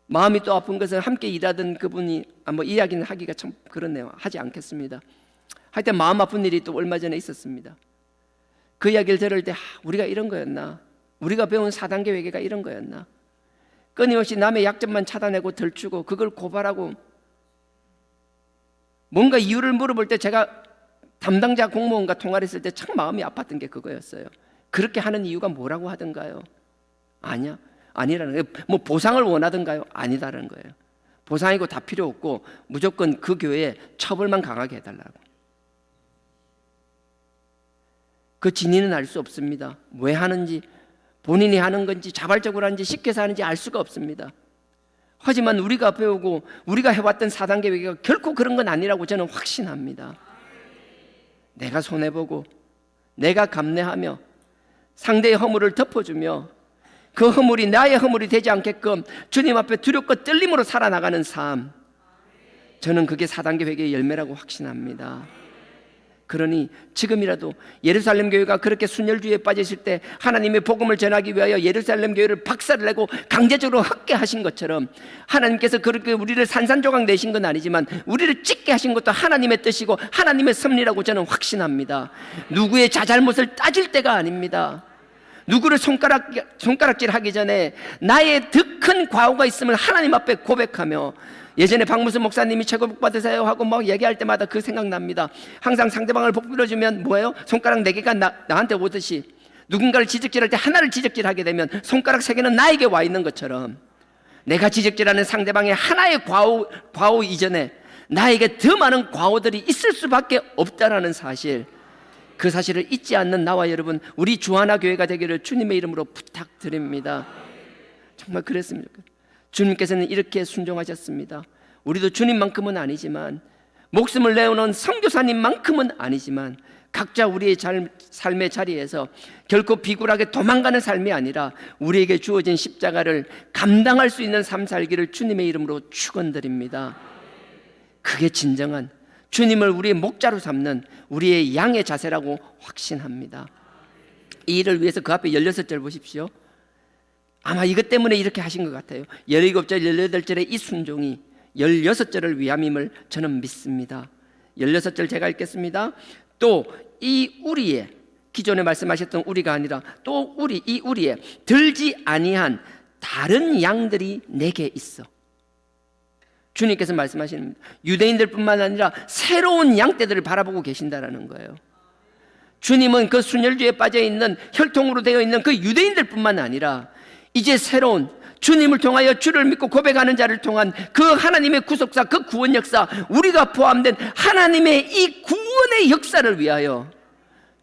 마음이 또 아픈 것은 함께 일하던 그분이 이야기는 하기가 참 그렇네요. 하지 않겠습니다. 하여튼 마음 아픈 일이 또 얼마 전에 있었습니다. 그 이야기를 들을 때 우리가 이런 거였나, 우리가 배운 4단계 회개가 이런 거였나, 끊임없이 남의 약점만 찾아내고 덜추고 그걸 고발하고, 뭔가 이유를 물어볼 때 제가 담당자 공무원과 통화를 했을 때 참 마음이 아팠던 게 그거였어요. 그렇게 하는 이유가 뭐라고 하던가요? 아니라는 거예요. 뭐 보상을 원하던가요? 아니다라는 거예요. 보상이고 다 필요 없고 무조건 그 교회에 처벌만 강하게 해달라고. 그 진위는 알 수 없습니다. 왜 하는지, 본인이 하는 건지 자발적으로 하는지 시켜서 하는지 알 수가 없습니다. 하지만 우리가 배우고 우리가 해왔던 4단계 회개가 결코 그런 건 아니라고 저는 확신합니다. 내가 손해보고 내가 감내하며 상대의 허물을 덮어주며 그 허물이 나의 허물이 되지 않게끔 주님 앞에 두렵고 떨림으로 살아나가는 삶, 저는 그게 4단계 회개의 열매라고 확신합니다. 그러니 지금이라도 예루살렘 교회가 그렇게 순혈주의에 빠졌을 때 하나님의 복음을 전하기 위하여 예루살렘 교회를 박살을 내고 강제적으로 흑게 하신 것처럼, 하나님께서 그렇게 우리를 산산조각 내신 건 아니지만 우리를 찢게 하신 것도 하나님의 뜻이고 하나님의 섭리라고 저는 확신합니다. 누구의 자잘못을 따질 때가 아닙니다. 누구를 손가락질하기 전에 나의 더 큰 과오가 있음을 하나님 앞에 고백하며, 예전에 박무수 목사님이 최고 복 받으세요 하고 막 얘기할 때마다 그 생각납니다. 항상 상대방을 복 빌어주면 뭐예요? 손가락 4개가 나한테 오듯이 누군가를 지적질할 때 하나를 지적질하게 되면 손가락 3개는 나에게 와 있는 것처럼, 내가 지적질하는 상대방의 하나의 과오 이전에 나에게 더 많은 과오들이 있을 수밖에 없다라는 사실, 그 사실을 잊지 않는 나와 여러분, 우리 주하나 교회가 되기를 주님의 이름으로 부탁드립니다. 정말 그랬습니다. 주님께서는 이렇게 순종하셨습니다. 우리도 주님만큼은 아니지만, 목숨을 내어놓은 선교사님만큼은 아니지만, 각자 우리의 삶의 자리에서 결코 비굴하게 도망가는 삶이 아니라 우리에게 주어진 십자가를 감당할 수 있는 삶 살기를 주님의 이름으로 축원드립니다. 그게 진정한 주님을 우리의 목자로 삼는 우리의 양의 자세라고 확신합니다. 이 일을 위해서 그 앞에 16절 보십시오. 아마 이것 때문에 이렇게 하신 것 같아요. 17절, 18절의 이 순종이 16절을 위함임을 저는 믿습니다. 16절 제가 읽겠습니다. 또 이 우리의, 기존에 말씀하셨던 우리가 아니라 또 이 우리의 들지 아니한 다른 양들이 내게 있어. 주님께서 말씀하시는, 유대인들뿐만 아니라 새로운 양떼들을 바라보고 계신다라는 거예요. 주님은 그 순혈주에 빠져있는, 혈통으로 되어 있는 그 유대인들뿐만 아니라 이제 새로운, 주님을 통하여 주를 믿고 고백하는 자를 통한 그 하나님의 구속사, 그 구원 역사, 우리가 포함된 하나님의 이 구원의 역사를 위하여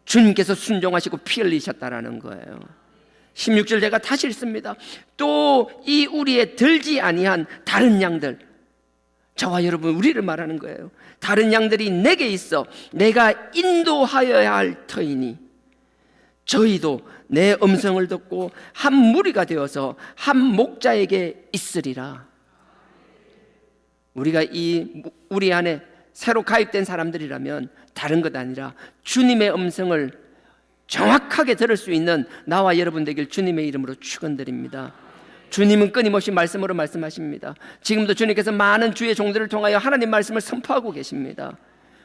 주님께서 순종하시고 피 흘리셨다라는 거예요. 16절 제가 다시 읽습니다. 또 이 우리의 들지 아니한 다른 양들, 저와 여러분, 우리를 말하는 거예요. 다른 양들이 내게 있어 내가 인도하여야 할 터이니 저희도 내 음성을 듣고 한 무리가 되어서 한 목자에게 있으리라. 우리가 우리 안에 새로 가입된 사람들이라면 다른 것 아니라 주님의 음성을 정확하게 들을 수 있는 나와 여러분 되길 주님의 이름으로 축원드립니다. 주님은 끊임없이 말씀으로 말씀하십니다. 지금도 주님께서 많은 주의 종들을 통하여 하나님 말씀을 선포하고 계십니다.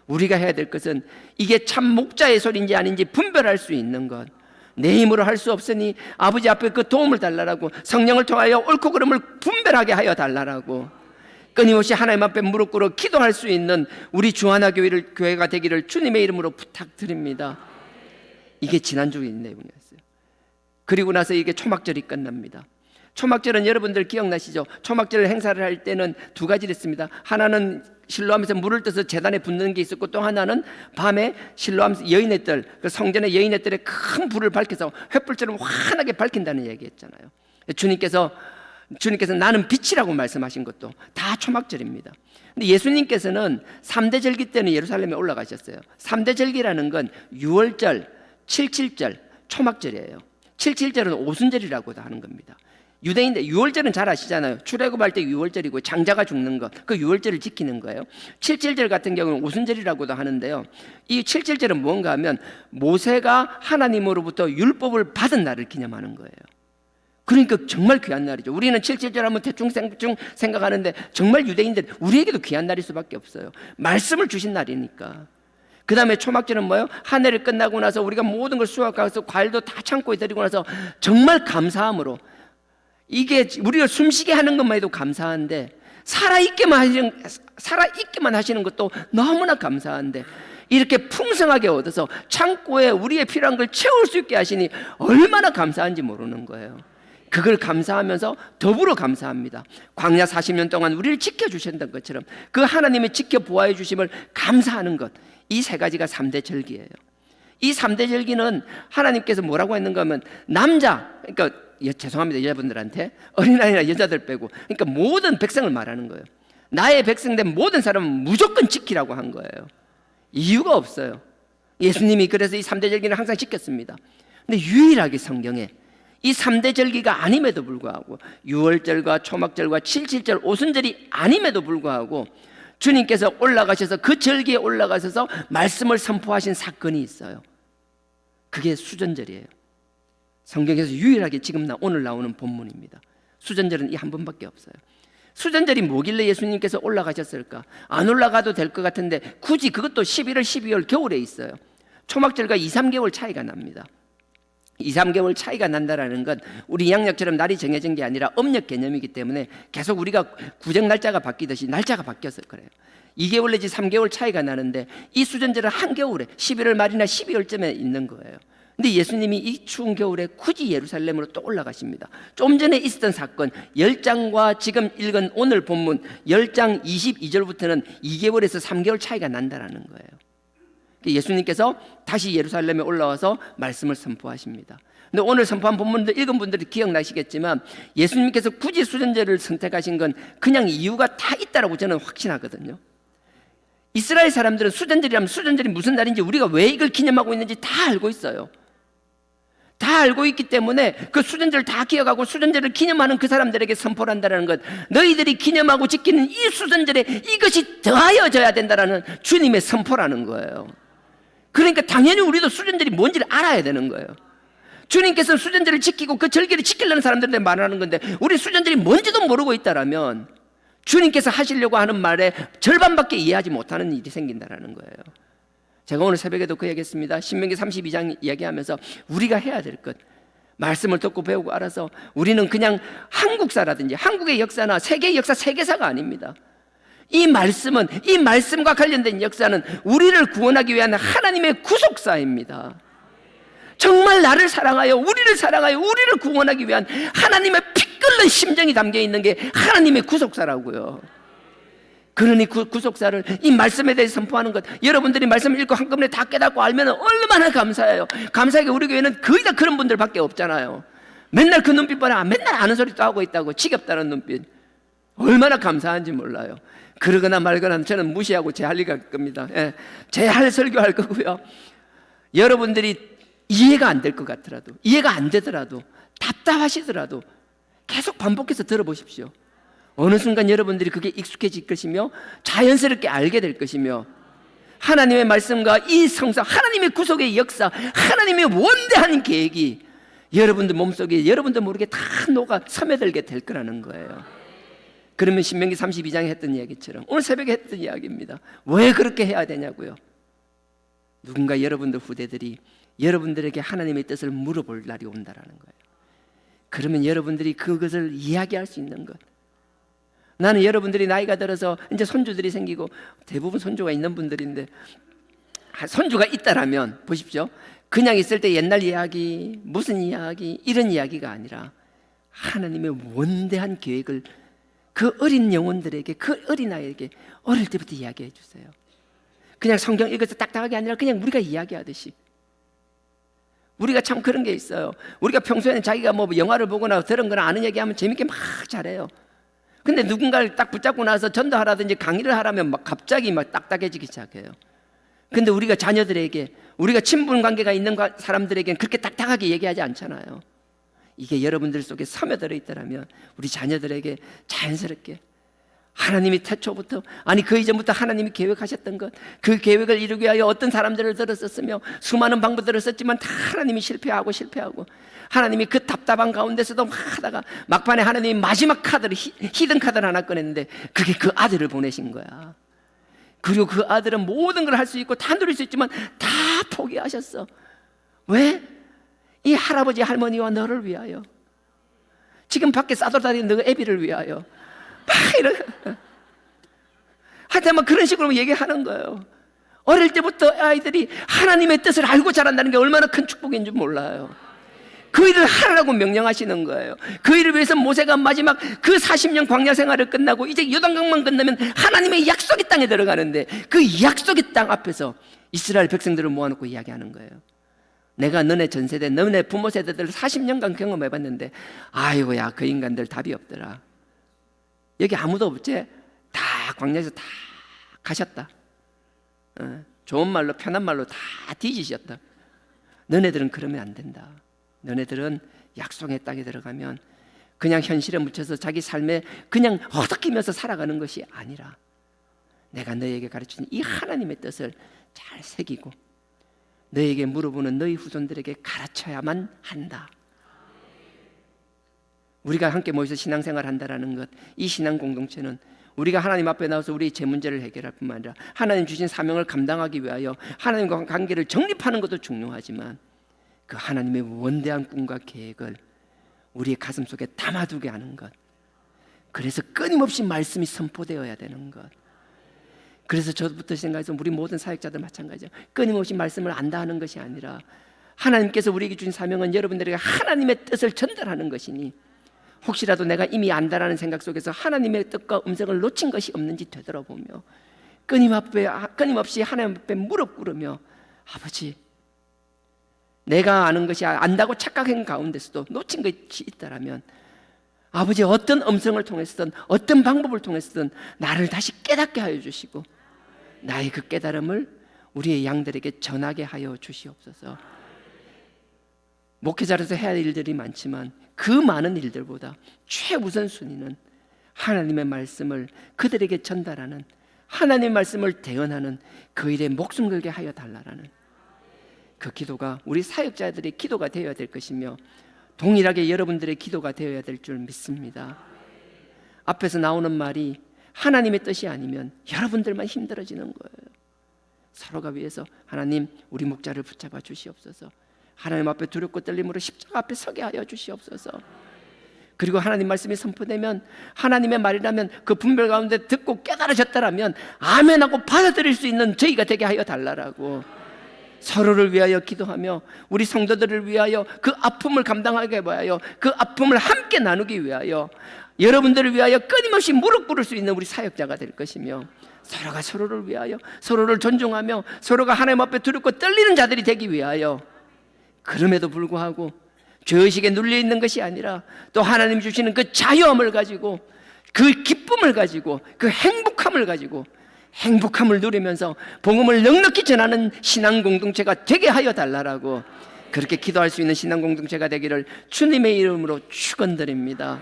우리가 해야 될 것은 이게 참 목자의 소리인지 아닌지 분별할 수 있는 것, 내 힘으로 할 수 없으니 아버지 앞에 그 도움을 달라라고, 성령을 통하여 옳고 그름을 분별하게 하여 달라라고 끊임없이 하나님 앞에 무릎 꿇어 기도할 수 있는 우리 주하나 교회가 되기를 주님의 이름으로 부탁드립니다. 이게 지난주의 내용이었어요. 그리고 나서 이게 초막절이 끝납니다. 초막절은 여러분들 기억나시죠? 초막절 행사를 할 때는 두 가지를 했습니다. 하나는 실로암에서 물을 떠서 제단에 붓는 게 있었고, 또 하나는 밤에 실로암 여인의 뜰, 그 성전의 여인의 뜰에 큰 불을 밝혀서 횃불처럼 환하게 밝힌다는 얘기했잖아요. 주님께서 나는 빛이라고 말씀하신 것도 다 초막절입니다. 근데 예수님께서는 3대 절기 때는 예루살렘에 올라가셨어요. 3대 절기라는 건 6월절, 77절, 초막절이에요. 77절은 오순절이라고도 하는 겁니다. 유대인들 6월절은 잘 아시잖아요. 출애굽할 때 6월절이고 장자가 죽는 것, 그 6월절을 지키는 거예요. 77절 같은 경우는 오순절이라고도 하는데요. 이 77절은 뭔가 하면 모세가 하나님으로부터 율법을 받은 날을 기념하는 거예요. 그러니까 정말 귀한 날이죠. 우리는 77절 하면 대충 생각하는데 정말 유대인들, 우리에게도 귀한 날일 수밖에 없어요. 말씀을 주신 날이니까. 그 다음에 초막절은 뭐예요? 한 해를 끝나고 나서 우리가 모든 걸 수확해서 과일도 다 창고에 들이고 나서 정말 감사함으로, 이게 우리가 숨쉬게 하는 것만 해도 감사한데 살아있게만 하시는 것도 너무나 감사한데, 이렇게 풍성하게 얻어서 창고에 우리의 필요한 걸 채울 수 있게 하시니 얼마나 감사한지 모르는 거예요. 그걸 감사하면서 더불어 감사합니다. 광야 40년 동안 우리를 지켜주셨던 것처럼 그 하나님의 지켜보아해 주심을 감사하는 것, 이 세 가지가 3대 절기예요. 이 3대 절기는 하나님께서 뭐라고 했는가 하면, 남자, 그러니까 죄송합니다, 여자분들한테, 어린아이나 여자들 빼고, 그러니까 모든 백성을 말하는 거예요. 나의 백성된 모든 사람은 무조건 지키라고 한 거예요. 이유가 없어요. 예수님이 그래서 이 3대 절기는 항상 지켰습니다. 근데 유일하게 성경에 이 3대 절기가 아님에도 불구하고, 6월절과 초막절과 77절 오순절이 아님에도 불구하고 주님께서 올라가셔서 그 절기에 올라가셔서 말씀을 선포하신 사건이 있어요. 그게 수전절이에요. 성경에서 유일하게 지금 오늘 나오는 본문입니다. 수전절은 이 한 번밖에 없어요. 수전절이 뭐길래 예수님께서 올라가셨을까? 안 올라가도 될 것 같은데 굳이 그것도 11월, 12월 겨울에 있어요. 초막절과 2, 3개월 차이가 납니다. 2, 3개월 차이가 난다라는 건 우리 양력처럼 날이 정해진 게 아니라 음력 개념이기 때문에 계속 우리가 구정 날짜가 바뀌듯이 날짜가 바뀌었을 거예요. 2개월 내지 3개월 차이가 나는데 이 수전절은 한겨울에 11월 말이나 12월쯤에 있는 거예요. 근데 예수님이 이 추운 겨울에 굳이 예루살렘으로 또 올라가십니다. 좀 전에 있었던 사건 10장과 지금 읽은 오늘 본문 10장 22절부터는 2개월에서 3개월 차이가 난다라는 거예요. 예수님께서 다시 예루살렘에 올라와서 말씀을 선포하십니다. 근데 오늘 선포한 본문도 읽은 분들이 기억나시겠지만 예수님께서 굳이 수전제를 선택하신 건 그냥 이유가 다 있다라고 저는 확신하거든요. 이스라엘 사람들은 수전절이라면 수전절이 무슨 날인지 우리가 왜 이걸 기념하고 있는지 다 알고 있어요. 다 알고 있기 때문에 그 수전절을 다 기억하고 수전절을 기념하는 그 사람들에게 선포를 한다는 것, 너희들이 기념하고 지키는 이 수전절에 이것이 더하여져야 된다는 주님의 선포라는 거예요. 그러니까 당연히 우리도 수전절이 뭔지를 알아야 되는 거예요. 주님께서는 수전절을 지키고 그 절기를 지키려는 사람들한테 말하는 건데 우리 수전절이 뭔지도 모르고 있다라면 주님께서 하시려고 하는 말에 절반밖에 이해하지 못하는 일이 생긴다는 거예요. 제가 오늘 새벽에도 그 얘기했습니다. 신명기 32장 이야기하면서 우리가 해야 될 것, 말씀을 듣고 배우고 알아서 우리는 그냥 한국사라든지 한국의 역사나 세계의 역사 세계사가 아닙니다. 이 말씀은, 이 말씀과 관련된 역사는 우리를 구원하기 위한 하나님의 구속사입니다. 정말 나를 사랑하여 우리를 사랑하여 우리를 구원하기 위한 하나님의 피 끓는 심정이 담겨 있는 게 하나님의 구속사라고요. 그러니 그 구속사를 이 말씀에 대해 선포하는 것, 여러분들이 말씀을 읽고 한꺼번에 다 깨닫고 알면 얼마나 감사해요. 감사하게 우리 교회는 거의 다 그런 분들밖에 없잖아요. 맨날 그 눈빛 봐라, 맨날 아는 소리 또 하고 있다고, 지겹다는 눈빛. 얼마나 감사한지 몰라요. 그러거나 말거나 저는 무시하고 제 할 일 할 겁니다. 제 할 설교할 거고요. 여러분들이 이해가 안 될 것 같더라도, 이해가 안 되더라도, 답답하시더라도 계속 반복해서 들어보십시오. 어느 순간 여러분들이 그게 익숙해질 것이며 자연스럽게 알게 될 것이며 하나님의 말씀과 이 성사, 하나님의 구속의 역사, 하나님의 원대한 계획이 여러분들 몸속에 여러분들 모르게 다 녹아 스며들게 될 거라는 거예요. 그러면 신명기 32장에 했던 이야기처럼 오늘 새벽에 했던 이야기입니다. 왜 그렇게 해야 되냐고요. 누군가 여러분들 후대들이 여러분들에게 하나님의 뜻을 물어볼 날이 온다라는 거예요. 그러면 여러분들이 그것을 이야기할 수 있는 것. 나는 여러분들이 나이가 들어서 이제 손주들이 생기고 대부분 손주가 있는 분들인데 손주가 있다라면 보십시오. 그냥 있을 때 옛날 이야기, 무슨 이야기 이런 이야기가 아니라 하나님의 원대한 계획을 그 어린 영혼들에게, 그 어린아이에게 어릴 때부터 이야기해 주세요. 그냥 성경 읽어서 딱딱하게 아니라 그냥 우리가 이야기하듯이. 우리가 참 그런 게 있어요. 우리가 평소에는 자기가 뭐 영화를 보거나 들은 거나 아는 얘기하면 재밌게 막 잘해요. 근데 누군가를 딱 붙잡고 나서 전도하라든지 강의를 하라면 막 갑자기 막 딱딱해지기 시작해요. 근데 우리가 자녀들에게, 우리가 친분 관계가 있는 사람들에게는 그렇게 딱딱하게 얘기하지 않잖아요. 이게 여러분들 속에 스며들어 있더라면 우리 자녀들에게 자연스럽게 하나님이 태초부터, 아니 그 이전부터 하나님이 계획하셨던 것, 그 계획을 이루기 위하여 어떤 사람들을 들었었으며 수많은 방법들을 썼지만 다 하나님이 실패하고 하나님이 그 답답한 가운데서도 하다가 막판에 하나님이 마지막 카드를, 히든 카드를 하나 꺼냈는데 그게 그 아들을 보내신 거야. 그리고 그 아들은 모든 걸 할 수 있고 다 누릴 수 있지만 다 포기하셨어. 왜? 이 할아버지 할머니와 너를 위하여, 지금 밖에 싸돌아다니는 너 애비를 위하여, 막 이런 하여튼 막 그런 식으로 얘기하는 거예요. 어릴 때부터 아이들이 하나님의 뜻을 알고 자란다는 게 얼마나 큰 축복인 줄 몰라요. 그 일을 하라고 명령하시는 거예요. 그 일을 위해서 모세가 마지막 그 40년 광야 생활을 끝나고 이제 요단강만 끝나면 하나님의 약속의 땅에 들어가는데 그 약속의 땅 앞에서 이스라엘 백성들을 모아놓고 이야기하는 거예요. 내가 너네 전세대, 너네 부모 세대들 40년간 경험해봤는데 아이고야 그 인간들 답이 없더라. 여기 아무도 없지? 다 광야에서 다 가셨다. 좋은 말로 편한 말로 다 뒤지셨다. 너네들은 그러면 안 된다. 너네들은 약속의 땅에 들어가면 그냥 현실에 묻혀서 자기 삶에 그냥 허덕이면서 살아가는 것이 아니라 내가 너에게 가르치는 이 하나님의 뜻을 잘 새기고 너에게 물어보는 너희 후손들에게 가르쳐야만 한다. 우리가 함께 모여서 신앙생활 한다라는 것, 이 신앙 공동체는 우리가 하나님 앞에 나와서 우리의 제 문제를 해결할 뿐만 아니라 하나님 주신 사명을 감당하기 위하여 하나님과 관계를 정립하는 것도 중요하지만 그 하나님의 원대한 꿈과 계획을 우리의 가슴 속에 담아두게 하는 것, 그래서 끊임없이 말씀이 선포되어야 되는 것. 그래서 저부터 생각해서 우리 모든 사역자들 마찬가지죠. 끊임없이 말씀을 안다 하는 것이 아니라 하나님께서 우리에게 주신 사명은 여러분들에게 하나님의 뜻을 전달하는 것이니 혹시라도 내가 이미 안다라는 생각 속에서 하나님의 뜻과 음성을 놓친 것이 없는지 되돌아보며 끊임없이 하나님 앞에 무릎 꿇으며 아버지, 내가 아는 것이 안다고 착각한 가운데서도 놓친 것이 있다라면 아버지, 어떤 음성을 통해서든 어떤 방법을 통해서든 나를 다시 깨닫게 하여 주시고 나의 그 깨달음을 우리의 양들에게 전하게 하여 주시옵소서. 목회자로서 해야 할 일들이 많지만 그 많은 일들보다 최우선 순위는 하나님의 말씀을 그들에게 전달하는, 하나님의 말씀을 대언하는 그 일에 목숨 걸게 하여 달라라는 그 기도가 우리 사역자들의 기도가 되어야 될 것이며 동일하게 여러분들의 기도가 되어야 될 줄 믿습니다. 앞에서 나오는 말이 하나님의 뜻이 아니면 여러분들만 힘들어지는 거예요. 서로가 위해서 하나님, 우리 목자를 붙잡아 주시옵소서. 하나님 앞에 두렵고 떨림으로 십자가 앞에 서게 하여 주시옵소서. 그리고 하나님 말씀이 선포되면 하나님의 말이라면 그 분별 가운데 듣고 깨달아졌다라면 아멘하고 받아들일 수 있는 저희가 되게 하여 달라라고 서로를 위하여 기도하며 우리 성도들을 위하여 그 아픔을 감당하게 위하여 그 아픔을 함께 나누기 위하여 여러분들을 위하여 끊임없이 무릎 꿇을 수 있는 우리 사역자가 될 것이며 서로가 서로를 위하여 서로를 존중하며 서로가 하나님 앞에 두렵고 떨리는 자들이 되기 위하여 그럼에도 불구하고 죄의식에 눌려있는 것이 아니라 또 하나님 주시는 그 자유함을 가지고 그 기쁨을 가지고 그 행복함을 가지고 행복함을 누리면서 복음을 넉넉히 전하는 신앙 공동체가 되게 하여 달라라고 그렇게 기도할 수 있는 신앙 공동체가 되기를 주님의 이름으로 축원드립니다.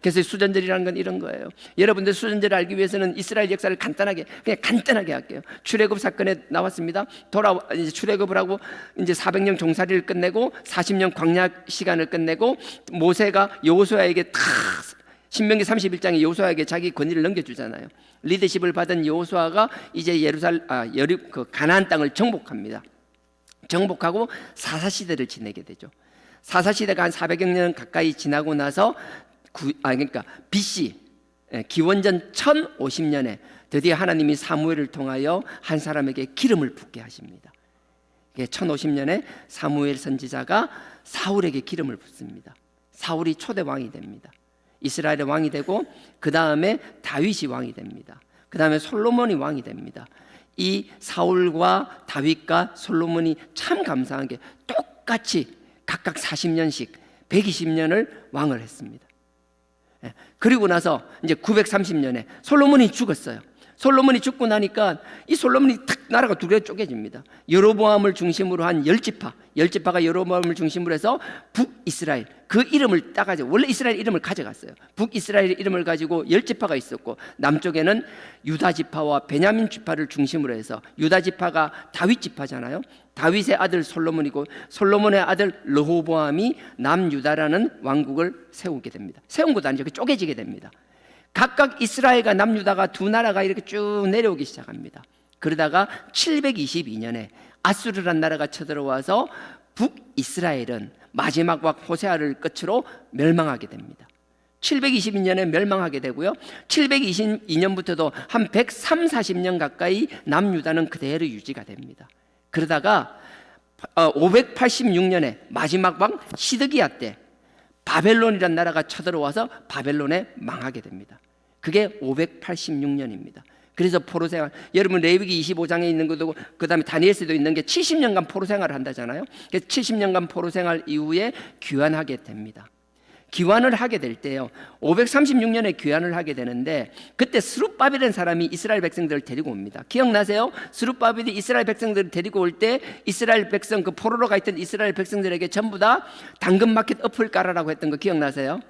그래서 수전절이라는 건 이런 거예요. 여러분들 수전절을 알기 위해서는 이스라엘 역사를 그냥 간단하게 할게요. 출애굽 사건에 나왔습니다. 이제 출애굽을 하고 이제 400년 종살이를 끝내고 40년 광야 시간을 끝내고 모세가 여호수아에게 다 신명기 31장에 여호수아에게 자기 권위를 넘겨주잖아요. 리더십을 받은 여호수아가 이제 가나안 땅을 정복합니다. 정복하고 사사시대를 지내게 되죠. 사사시대가 한 400여 년 가까이 지나고 나서 그러니까 BC 기원전 1050년에 드디어 하나님이 사무엘을 통하여 한 사람에게 기름을 붓게 하십니다. 1050년에 사무엘 선지자가 사울에게 기름을 붓습니다. 사울이 초대 왕이 됩니다. 이스라엘의 왕이 되고 그 다음에 다윗이 왕이 됩니다. 그 다음에 솔로몬이 왕이 됩니다. 이 사울과 다윗과 솔로몬이 참 감사한 게 똑같이 각각 40년씩 120년을 왕을 했습니다. 그리고 나서 이제 930년에 솔로몬이 죽었어요. 솔로몬이 죽고 나니까 이 솔로몬이 탁 나라가 두 개 쪼개집니다. 여로보암을 중심으로 한 10지파가 여로보암을 중심으로 해서 북이스라엘, 그 이름을 따가지고 원래 이스라엘 이름을 가져갔어요. 북이스라엘 이름을 가지고 10지파가 있었고 남쪽에는 유다지파와 베냐민 지파를 중심으로 해서 유다지파가 다윗지파잖아요. 다윗의 아들 솔로몬이고 솔로몬의 아들 르호보암이 남유다라는 왕국을 세우게 됩니다. 세운 것도 아니죠. 쪼개지게 됩니다. 각각 이스라엘과 남유다가 두 나라가 이렇게 쭉 내려오기 시작합니다. 그러다가 722년에 아수르란 나라가 쳐들어와서 북이스라엘은 마지막 왕 호세아를 끝으로 멸망하게 됩니다. 722년에 멸망하게 되고요. 722년부터도 한 130-40년 가까이 남유다는 그대로 유지가 됩니다. 그러다가 586년에 마지막 왕 시드기야 때 바벨론이라는 나라가 쳐들어와서 바벨론에 망하게 됩니다. 그게 586년입니다. 그래서 포로생활, 여러분 레위기 25장에 있는 것도 그 다음에 다니엘서도 있는 게 70년간 포로생활을 한다잖아요. 그래서 70년간 포로생활 이후에 귀환하게 됩니다. 귀환을 하게 될 때요, 536년에 귀환을 하게 되는데 그때 스룹바벨이라는 사람이 이스라엘 백성들을 데리고 옵니다. 기억나세요? 스룹바벨이 이스라엘 백성들을 데리고 올 때 이스라엘 백성, 그 포로로 가 있던 이스라엘 백성들에게 전부 다 당근마켓 엎을 깔아라고 했던 거 기억나세요?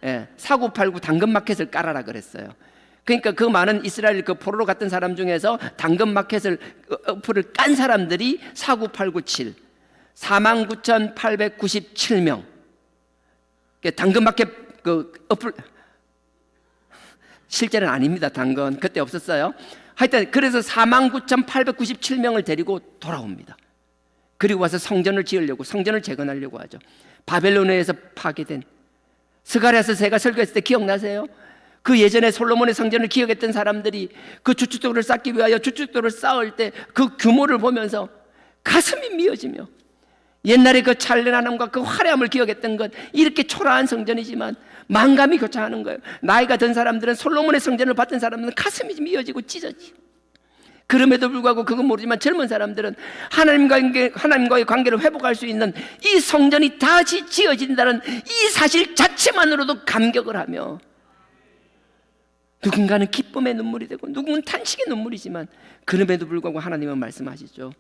예, 사고팔고 당근마켓을 깔아라 그랬어요. 그러니까 그 많은 이스라엘 그 포로로 갔던 사람 중에서 당근마켓을 엎을 깐 사람들이 49897 49,897명. 당근마켓 그 어플 실제는 아닙니다. 당근 그때 없었어요. 하여튼 그래서 49,897명을 데리고 돌아옵니다. 그리고 와서 성전을 지으려고, 성전을 재건하려고 하죠. 바벨론에서 파괴된 스가랴서 제가 설교했을 때 기억나세요? 그 예전에 솔로몬의 성전을 기억했던 사람들이 그 주춧돌을 쌓기 위하여 주춧돌을 쌓을 때 그 규모를 보면서 가슴이 미어지며 옛날에 그 찬란함과 그 화려함을 기억했던 것, 이렇게 초라한 성전이지만 만감이 교차하는 거예요. 나이가 든 사람들은, 솔로몬의 성전을 봤던 사람들은 가슴이 미어지고 찢어지고, 그럼에도 불구하고 그건 모르지만 젊은 사람들은 하나님과의 관계를 회복할 수 있는 이 성전이 다시 지어진다는 이 사실 자체만으로도 감격을 하며, 누군가는 기쁨의 눈물이 되고 누군가는 탄식의 눈물이지만, 그럼에도 불구하고 하나님은 말씀하시죠.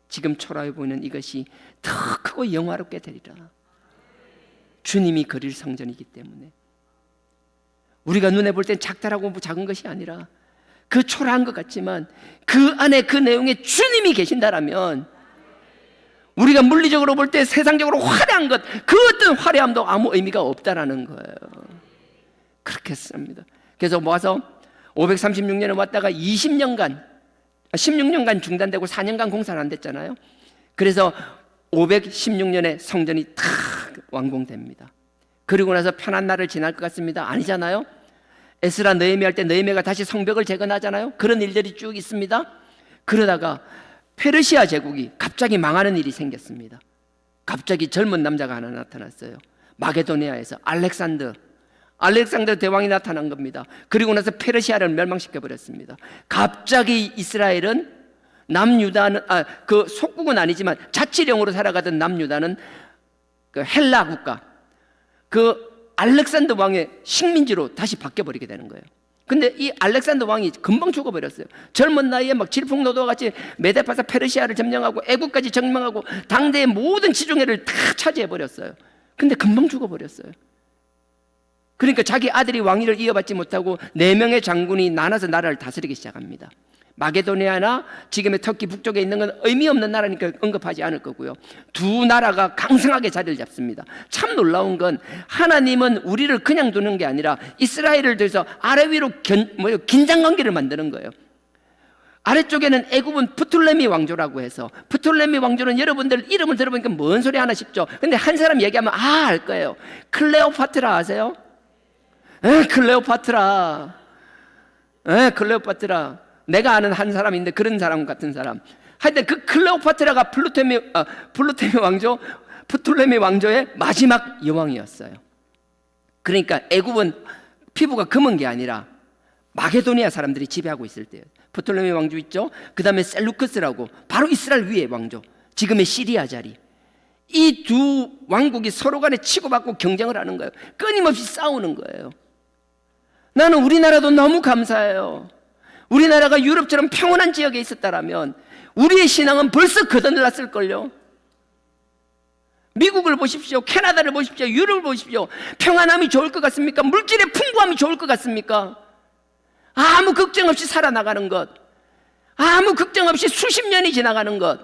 지금 초라해 보이는 이것이 더 크고 영화롭게 되리라. 주님이 그릴 성전이기 때문에 우리가 눈에 볼 땐 작다라고 작은 것이 아니라, 그 초라한 것 같지만 그 안에 그 내용에 주님이 계신다라면, 우리가 물리적으로 볼 때 세상적으로 화려한 것, 그 어떤 화려함도 아무 의미가 없다라는 거예요. 그렇게 씁니다. 그래서 모아서 536년에 왔다가 16년간 중단되고 4년간 공사를 안 됐잖아요. 그래서 516년에 성전이 탁 완공됩니다. 그리고 나서 편한 날을 지날 것 같습니다. 아니잖아요. 에스라 느헤미야 할 때 느헤미야가 다시 성벽을 재건하잖아요. 그런 일들이 쭉 있습니다. 그러다가 페르시아 제국이 갑자기 망하는 일이 생겼습니다. 갑자기 젊은 남자가 하나 나타났어요. 마게도니아에서 알렉산더 대왕이 나타난 겁니다. 그리고 나서 페르시아를 멸망시켜 버렸습니다. 갑자기 이스라엘은, 남유다는 그 속국은 아니지만 자치령으로 살아가던 남유다는 그 헬라 국가, 그 알렉산더 왕의 식민지로 다시 바뀌어버리게 되는 거예요. 근데 이 알렉산더 왕이 금방 죽어버렸어요. 젊은 나이에 막 질풍노도와 같이 메데파사 페르시아를 점령하고 애국까지 점령하고 당대의 모든 지중해를 다 차지해버렸어요. 근데 금방 죽어버렸어요. 그러니까 자기 아들이 왕위를 이어받지 못하고 4명의 장군이 나눠서 나라를 다스리기 시작합니다. 마게도니아나 지금의 터키 북쪽에 있는 건 의미 없는 나라니까 언급하지 않을 거고요. 두 나라가 강성하게 자리를 잡습니다. 참 놀라운 건, 하나님은 우리를 그냥 두는 게 아니라 이스라엘을 들여서 아래 위로 긴장관계를 만드는 거예요. 아래쪽에는 애굽은 프톨레미 왕조라고 해서, 프톨레미 왕조는 여러분들 이름을 들어보니까 뭔 소리 하나 싶죠. 근데 한 사람 얘기하면 알 거예요. 클레오파트라 아세요? 클레오파트라. 내가 아는 한 사람인데 그런 사람 같은 사람. 하여튼 그 클레오파트라가 프톨레미 왕조의 마지막 여왕이었어요. 그러니까 애굽은 피부가 검은 게 아니라 마게도니아 사람들이 지배하고 있을 때예요. 프톨레미 왕조 있죠. 그 다음에 셀루크스라고, 바로 이스라엘 위의 왕조, 지금의 시리아 자리. 이 두 왕국이 서로 간에 치고받고 경쟁을 하는 거예요. 끊임없이 싸우는 거예요. 나는 우리나라도 너무 감사해요. 우리나라가 유럽처럼 평온한 지역에 있었다라면 우리의 신앙은 벌써 거덜났을걸요. 미국을 보십시오. 캐나다를 보십시오. 유럽을 보십시오. 평안함이 좋을 것 같습니까? 물질의 풍부함이 좋을 것 같습니까? 아무 걱정 없이 살아나가는 것, 아무 걱정 없이 수십 년이 지나가는 것,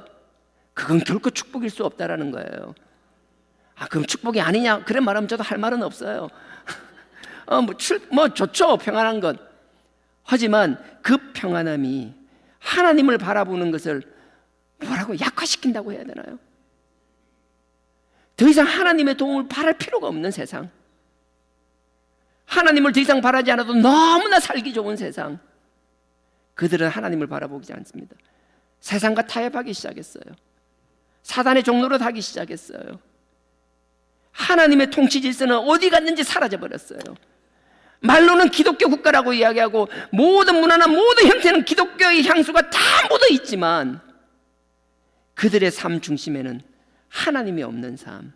그건 결코 축복일 수 없다라는 거예요. 그럼 축복이 아니냐? 그런 말하면 저도 할 말은 없어요. 좋죠, 평안한 것. 하지만 그 평안함이 하나님을 바라보는 것을 약화시킨다고 해야 되나요? 더 이상 하나님의 도움을 바랄 필요가 없는 세상, 하나님을 더 이상 바라지 않아도 너무나 살기 좋은 세상, 그들은 하나님을 바라보지 않습니다. 세상과 타협하기 시작했어요. 사단의 종로로 하기 시작했어요. 하나님의 통치 질서는 어디 갔는지 사라져버렸어요. 말로는 기독교 국가라고 이야기하고 모든 문화나 모든 형태는 기독교의 향수가 다 묻어 있지만, 그들의 삶 중심에는 하나님이 없는 삶,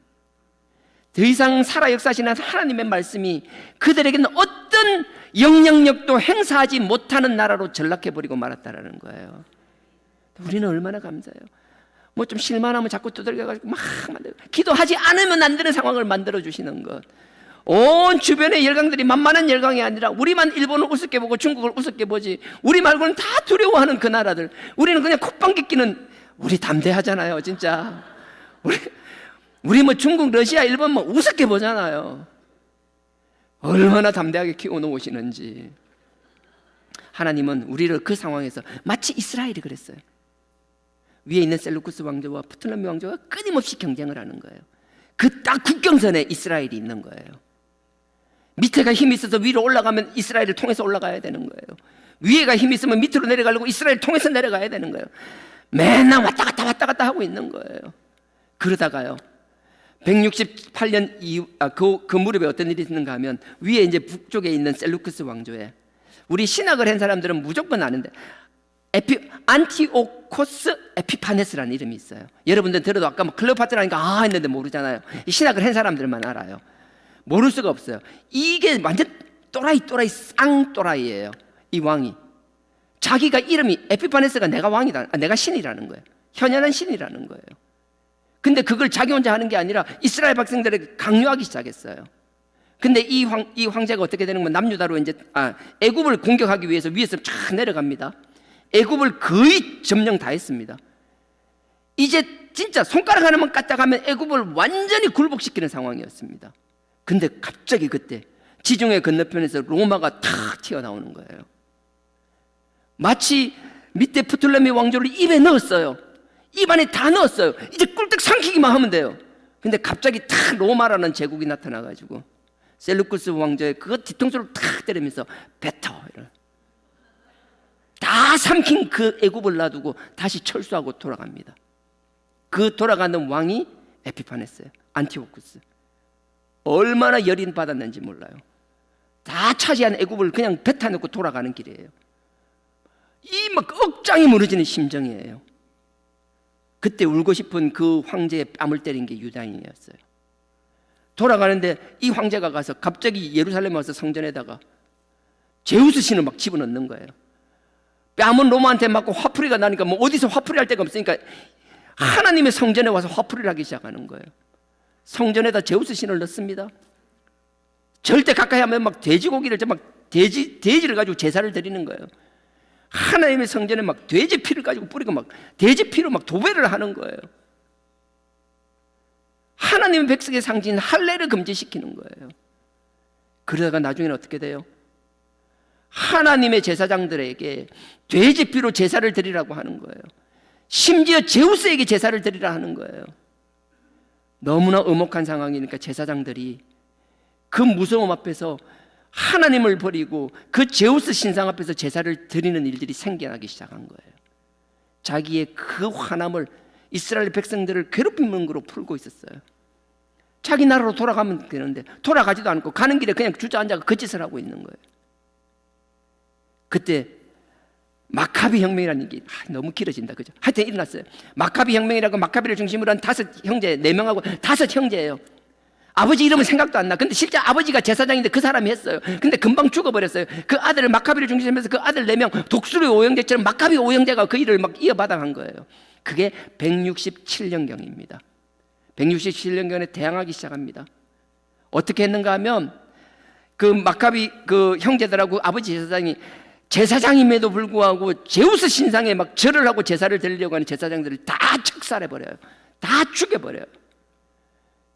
더 이상 살아 역사하시는 하나님의 말씀이 그들에게는 어떤 영향력도 행사하지 못하는 나라로 전락해버리고 말았다라는 거예요. 우리는 얼마나 감사해요. 좀 실만하면 자꾸 두들겨가지고 막 만들고, 기도하지 않으면 안 되는 상황을 만들어주시는 것. 온 주변의 열강들이 만만한 열강이 아니라 우리만 일본을 우습게 보고 중국을 우습게 보지, 우리 말고는 다 두려워하는 그 나라들, 우리는 그냥 콧방귀 끼는, 우리 담대하잖아요 진짜. 우리 중국, 러시아, 일본 우습게 보잖아요. 얼마나 담대하게 키워놓으시는지. 하나님은 우리를 그 상황에서 마치 이스라엘이 그랬어요. 위에 있는 셀루쿠스 왕조와 프톨레미 왕조가 끊임없이 경쟁을 하는 거예요. 그 딱 국경선에 이스라엘이 있는 거예요. 밑에가 힘이 있어서 위로 올라가면 이스라엘을 통해서 올라가야 되는 거예요. 위에가 힘이 있으면 밑으로 내려가려고 이스라엘을 통해서 내려가야 되는 거예요. 맨날 왔다 갔다 하고 있는 거예요. 그러다가요 168년 이후 그 무렵에 어떤 일이 있는가 하면 위에 이제 북쪽에 있는 셀루크스 왕조에 우리 신학을 한 사람들은 무조건 아는데 안티오코스 에피파네스라는 이름이 있어요. 여러분들 들어도 아까 뭐 클레오파트라니까 했는데 모르잖아요. 이 신학을 한 사람들만 알아요. 모를 수가 없어요. 이게 완전 또라이 쌍또라이예요. 이 왕이 자기가 이름이 에피파네스가 내가 왕이다, 내가 신이라는 거예요. 현현한 신이라는 거예요. 근데 그걸 자기 혼자 하는 게 아니라 이스라엘 백성들에게 강요하기 시작했어요. 근데 이 황제가 어떻게 되는 건 남유다로 이제 애굽을 공격하기 위해서 위에서 쫙 내려갑니다. 애굽을 거의 점령 다 했습니다. 이제 진짜 손가락 하나만 까딱하면 애굽을 완전히 굴복시키는 상황이었습니다. 근데 갑자기 그때 지중해 건너편에서 로마가 탁 튀어나오는 거예요. 마치 밑에 프톨레미 왕조를 입에 넣었어요. 입 안에 다 넣었어요. 이제 꿀떡 삼키기만 하면 돼요. 근데 갑자기 탁 로마라는 제국이 나타나가지고 셀루쿠스 왕조의 그 뒤통수를 탁 때리면서 뱉어 다 삼킨 그 애굽을 놔두고 다시 철수하고 돌아갑니다. 그 돌아가는 왕이 에피파네스예요. 안티오쿠스. 얼마나 열인 받았는지 몰라요. 다 차지한 애굽을 그냥 뱉어놓고 돌아가는 길이에요. 이 막 억장이 무너지는 심정이에요. 그때 울고 싶은 그 황제의 뺨을 때린 게 유다인이었어요. 돌아가는데 이 황제가 가서 갑자기 예루살렘에 와서 성전에다가 제우스 신을 막 집어넣는 거예요. 뺨은 로마한테 맞고 화풀이가 나니까 뭐 어디서 화풀이 할 데가 없으니까 하나님의 성전에 와서 화풀이를 하기 시작하는 거예요. 성전에다 제우스 신을 넣습니다. 절대 가까이 하면 막 돼지고기를 막 돼지를 가지고 제사를 드리는 거예요. 하나님의 성전에 막 돼지 피를 가지고 뿌리고 막 돼지 피로 막 도배를 하는 거예요. 하나님의 백성의 상징인 할례를 금지시키는 거예요. 그러다가 나중에는 어떻게 돼요? 하나님의 제사장들에게 돼지 피로 제사를 드리라고 하는 거예요. 심지어 제우스에게 제사를 드리라 하는 거예요. 너무나 엄혹한 상황이니까 제사장들이 그 무서움 앞에서 하나님을 버리고 그 제우스 신상 앞에서 제사를 드리는 일들이 생겨나기 시작한 거예요. 자기의 그 화남을 이스라엘 백성들을 괴롭히는 거로 풀고 있었어요. 자기 나라로 돌아가면 되는데 돌아가지도 않고 가는 길에 그냥 주저앉아 거짓을 하고 있는 거예요. 그때 마카비 혁명이라는 게 너무 길어진다, 그죠? 하여튼 일어났어요. 마카비 혁명이라고 마카비를 중심으로 한 4명하고 5형제예요. 아버지 이름은 생각도 안 나. 근데 실제 아버지가 제사장인데 그 사람이 했어요. 근데 금방 죽어버렸어요. 그 아들을 마카비를 중심으로 해서 그 아들 4명 독수리 5형제처럼 마카비 5형제가 그 일을 막 이어받아간 거예요. 그게 167년경입니다. 167년경에 대항하기 시작합니다. 어떻게 했는가 하면 그 마카비 그 형제들하고 아버지 제사장이 제사장임에도 불구하고 제우스 신상에 막 절을 하고 제사를 드리려고 하는 제사장들을 다 척살해버려요. 다 죽여버려요.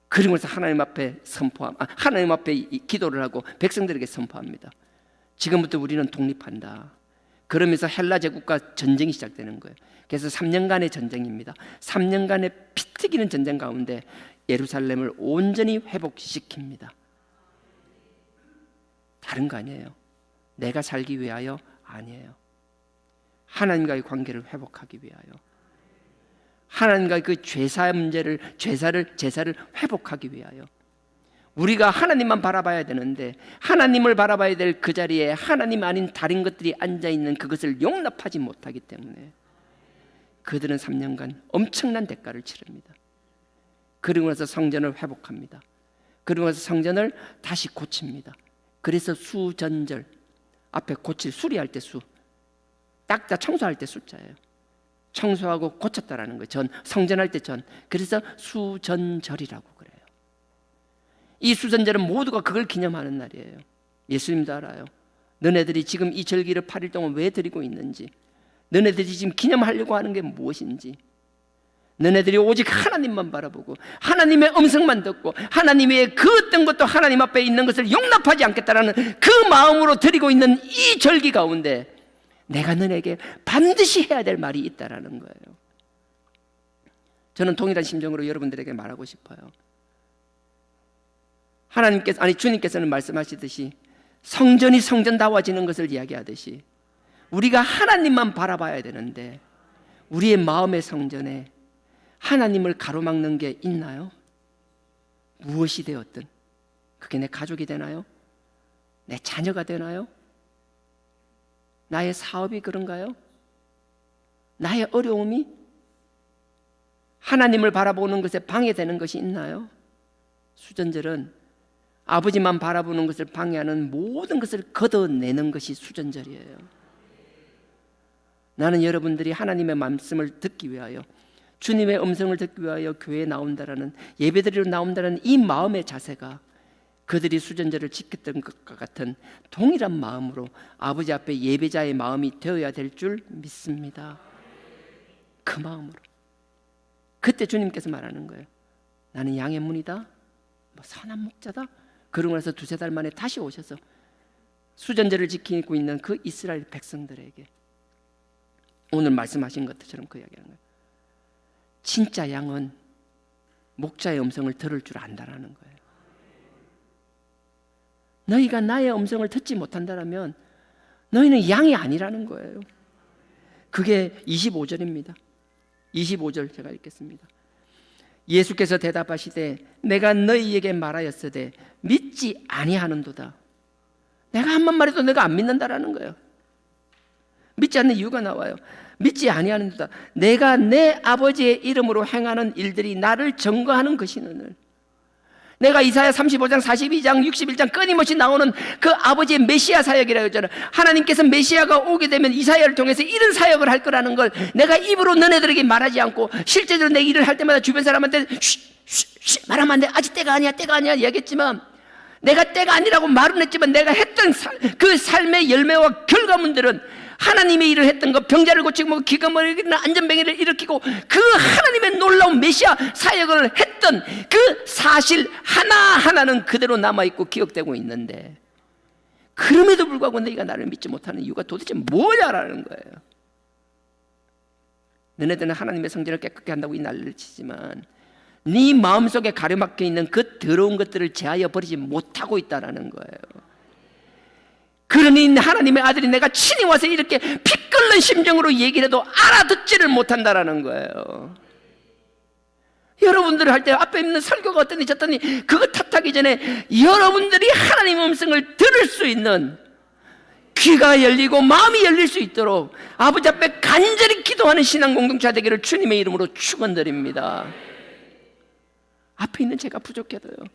그러면서 하나님 앞에 하나님 앞에 기도를 하고 백성들에게 선포합니다. 지금부터 우리는 독립한다. 그러면서 헬라 제국과 전쟁이 시작되는 거예요. 그래서 3년간의 전쟁입니다. 3년간의 피 튀기는 전쟁 가운데 예루살렘을 온전히 회복시킵니다. 다른 거 아니에요. 내가 살기 위하여 아니에요. 하나님과의 관계를 회복하기 위하여, 하나님과의 그 제사의 문제를 제사를 회복하기 위하여. 우리가 하나님만 바라봐야 되는데 하나님을 바라봐야 될 그 자리에 하나님 아닌 다른 것들이 앉아있는 그것을 용납하지 못하기 때문에 그들은 3년간 엄청난 대가를 치릅니다. 그리고 나서 성전을 회복합니다. 그리고 나서 성전을 다시 고칩니다. 그래서 수전절, 앞에 고칠, 수리할 때 수, 닦다 청소할 때 숫자예요. 청소하고 고쳤다라는 거예요. 성전할 때 전. 그래서 수전절이라고 그래요. 이 수전절은 모두가 그걸 기념하는 날이에요. 예수님도 알아요. 너네들이 지금 이 절기를 8일 동안 왜 드리고 있는지, 너네들이 지금 기념하려고 하는 게 무엇인지, 너네들이 오직 하나님만 바라보고 하나님의 음성만 듣고 하나님의 그 어떤 것도 하나님 앞에 있는 것을 용납하지 않겠다라는 그 마음으로 드리고 있는 이 절기 가운데 내가 너네에게 반드시 해야 될 말이 있다라는 거예요. 저는 동일한 심정으로 여러분들에게 말하고 싶어요. 주님께서는 말씀하시듯이 성전이 성전다워지는 것을 이야기하듯이 우리가 하나님만 바라봐야 되는데 우리의 마음의 성전에 하나님을 가로막는 게 있나요? 무엇이 되었든 그게 내 가족이 되나요? 내 자녀가 되나요? 나의 사업이 그런가요? 나의 어려움이 하나님을 바라보는 것에 방해되는 것이 있나요? 수전절은 아버지만 바라보는 것을 방해하는 모든 것을 걷어내는 것이 수전절이에요. 나는 여러분들이 하나님의 말씀을 듣기 위하여, 주님의 음성을 듣기 위하여 교회에 나온다라는, 예배드리러 나온다라는 이 마음의 자세가 그들이 수전절을 지켰던 것과 같은 동일한 마음으로 아버지 앞에 예배자의 마음이 되어야 될 줄 믿습니다. 그 마음으로. 그때 주님께서 말하는 거예요. 나는 양의 문이다, 뭐 선한 목자다. 그러고 나서 2-3달 만에 다시 오셔서 수전절을 지키고 있는 그 이스라엘 백성들에게 오늘 말씀하신 것처럼 그 이야기하는 거예요. 진짜 양은 목자의 음성을 들을 줄 안다라는 거예요. 너희가 나의 음성을 듣지 못한다면 너희는 양이 아니라는 거예요. 그게 25절입니다. 25절 제가 읽겠습니다. 예수께서 대답하시되 내가 너희에게 말하였으되 믿지 아니하는도다. 내가 한 번 말해도 너가 안 믿는다라는 거예요. 믿지 않는 이유가 나와요. 믿지 아니하는도다. 내가 내 아버지의 이름으로 행하는 일들이 나를 증거하는 것이느니라. 내가 이사야 35장, 42장, 61장 끊임없이 나오는 그 아버지의 메시아 사역이라고 했잖아요. 하나님께서 메시아가 오게 되면 이사야를 통해서 이런 사역을 할 거라는 걸 내가 입으로 너네들에게 말하지 않고 실제로 내 일을 할 때마다 주변 사람한테 말하면 안 돼. 아직 때가 아니야, 때가 아니야 이야기했지만, 내가 때가 아니라고 말은 했지만 내가 했던 그 삶의 열매와 결과물들은 하나님의 일을 했던 것, 병자를 고치고 뭐 기가 막히는 안전병이를 일으키고 그 하나님의 놀라운 메시아 사역을 했던 그 사실 하나하나는 그대로 남아있고 기억되고 있는데, 그럼에도 불구하고 너희가 나를 믿지 못하는 이유가 도대체 뭐냐라는 거예요. 너네들은 하나님의 성전을 깨끗게 한다고 이 난리를 치지만 네 마음속에 가려막혀 있는 그 더러운 것들을 제하여 버리지 못하고 있다는 거예요. 그러니 하나님의 아들이 내가 친히 와서 이렇게 피 끓는 심정으로 얘기를 해도 알아듣지를 못한다라는 거예요. 여러분들 할 때 앞에 있는 설교가 어떠니 저떠니 그거 탓하기 전에 여러분들이 하나님의 음성을 들을 수 있는 귀가 열리고 마음이 열릴 수 있도록 아버지 앞에 간절히 기도하는 신앙 공동체 되기를 주님의 이름으로 축원드립니다. 앞에 있는 제가 부족해도요,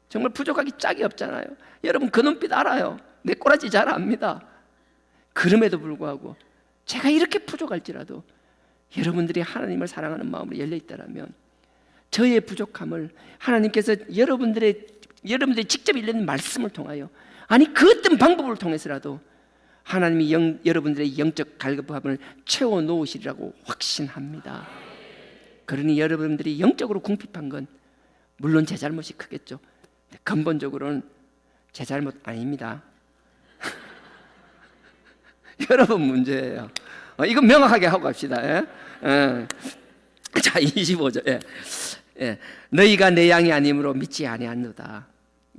정말 부족하기 짝이 없잖아요. 여러분 그 눈빛 알아요. 내 꼬라지 잘 압니다. 그럼에도 불구하고 제가 이렇게 부족할지라도 여러분들이 하나님을 사랑하는 마음으로 열려있다면 저의 부족함을 하나님께서 여러분들이 직접 읽는 말씀을 통하여, 아니 그 어떤 방법을 통해서라도 하나님이 여러분들의 영적 갈급함을 채워놓으시리라고 확신합니다. 그러니 여러분들이 영적으로 궁핍한 건 물론 제 잘못이 크겠죠. 근본적으로는 제 잘못 아닙니다. 여러분 문제예요. 이건 명확하게 하고 갑시다. 자, 25절. 너희가 내 양이 아니므로 믿지 아니하노다.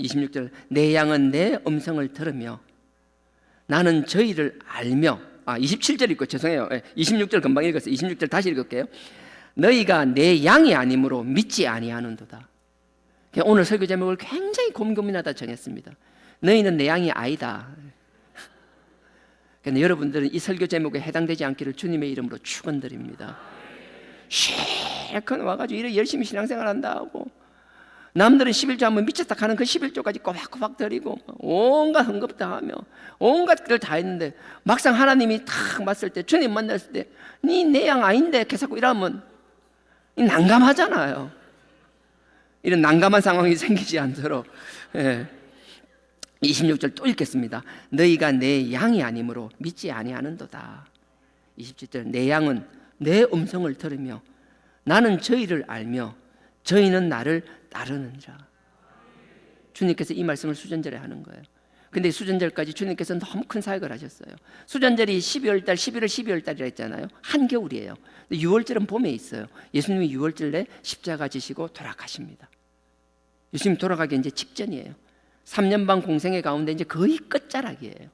26절. 내 양은 내 음성을 들으며 나는 저희를 알며. 27절 읽고 죄송해요. 26절 금방 읽었어요. 26절 다시 읽을게요. 너희가 내 양이 아니므로 믿지 아니하는도다. 오늘 설교 제목을 굉장히 고민하다 정했습니다. 너희는 내 양이 아니다. 그런데 여러분들은 이 설교 제목에 해당되지 않기를 주님의 이름으로 축원드립니다. 실컷 와가지고 이렇게 열심히 신앙생활 한다고, 남들은 11조 하면 미쳤다 하는 그 11조까지 꼬박꼬박 드리고 온갖 헌금 다 하며 온갖 것을 다 했는데 막상 하나님이 탁 맞을 때, 주님 만났을 때 니 내 양 아닌데 계속 이러면 난감하잖아요. 이런 난감한 상황이 생기지 않도록 26절 또 읽겠습니다. 너희가 내 양이 아니므로 믿지 아니하는도다. 27절. 내 양은 내 음성을 들으며 나는 저희를 알며 저희는 나를 따르느니라. 주님께서 이 말씀을 수전절에 하는 거예요. 근데 수전절까지 주님께서 너무 큰 사역을 하셨어요. 수전절이 12월 달, 11월 12월 달이라 했잖아요. 한겨울이에요. 6월절은 봄에 있어요. 예수님이 6월절에 십자가 지시고 돌아가십니다. 예수님 돌아가기 이제 직전이에요. 3년 반 공생의 가운데 이제 거의 끝자락이에요.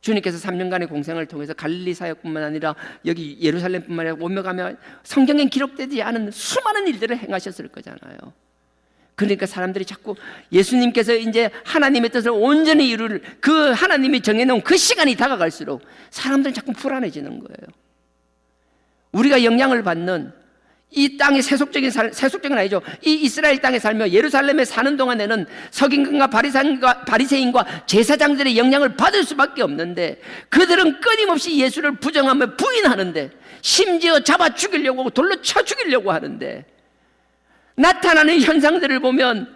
주님께서 3년간의 공생을 통해서 갈릴리 사역뿐만 아니라 여기 예루살렘뿐만 아니라 오며가며 성경에 기록되지 않은 수많은 일들을 행하셨을 거잖아요. 그러니까 사람들이 자꾸 예수님께서 이제 하나님의 뜻을 온전히 이룰 그 하나님이 정해놓은 그 시간이 다가갈수록 사람들은 자꾸 불안해지는 거예요. 우리가 영향을 받는 이 땅의 세속적인 아니죠. 이 이스라엘 땅에 살며 예루살렘에 사는 동안에는 서기관과 바리새인과 제사장들의 영향을 받을 수밖에 없는데, 그들은 끊임없이 예수를 부정하며 부인하는데, 심지어 잡아 죽이려고 하고 돌로 쳐 죽이려고 하는데, 나타나는 현상들을 보면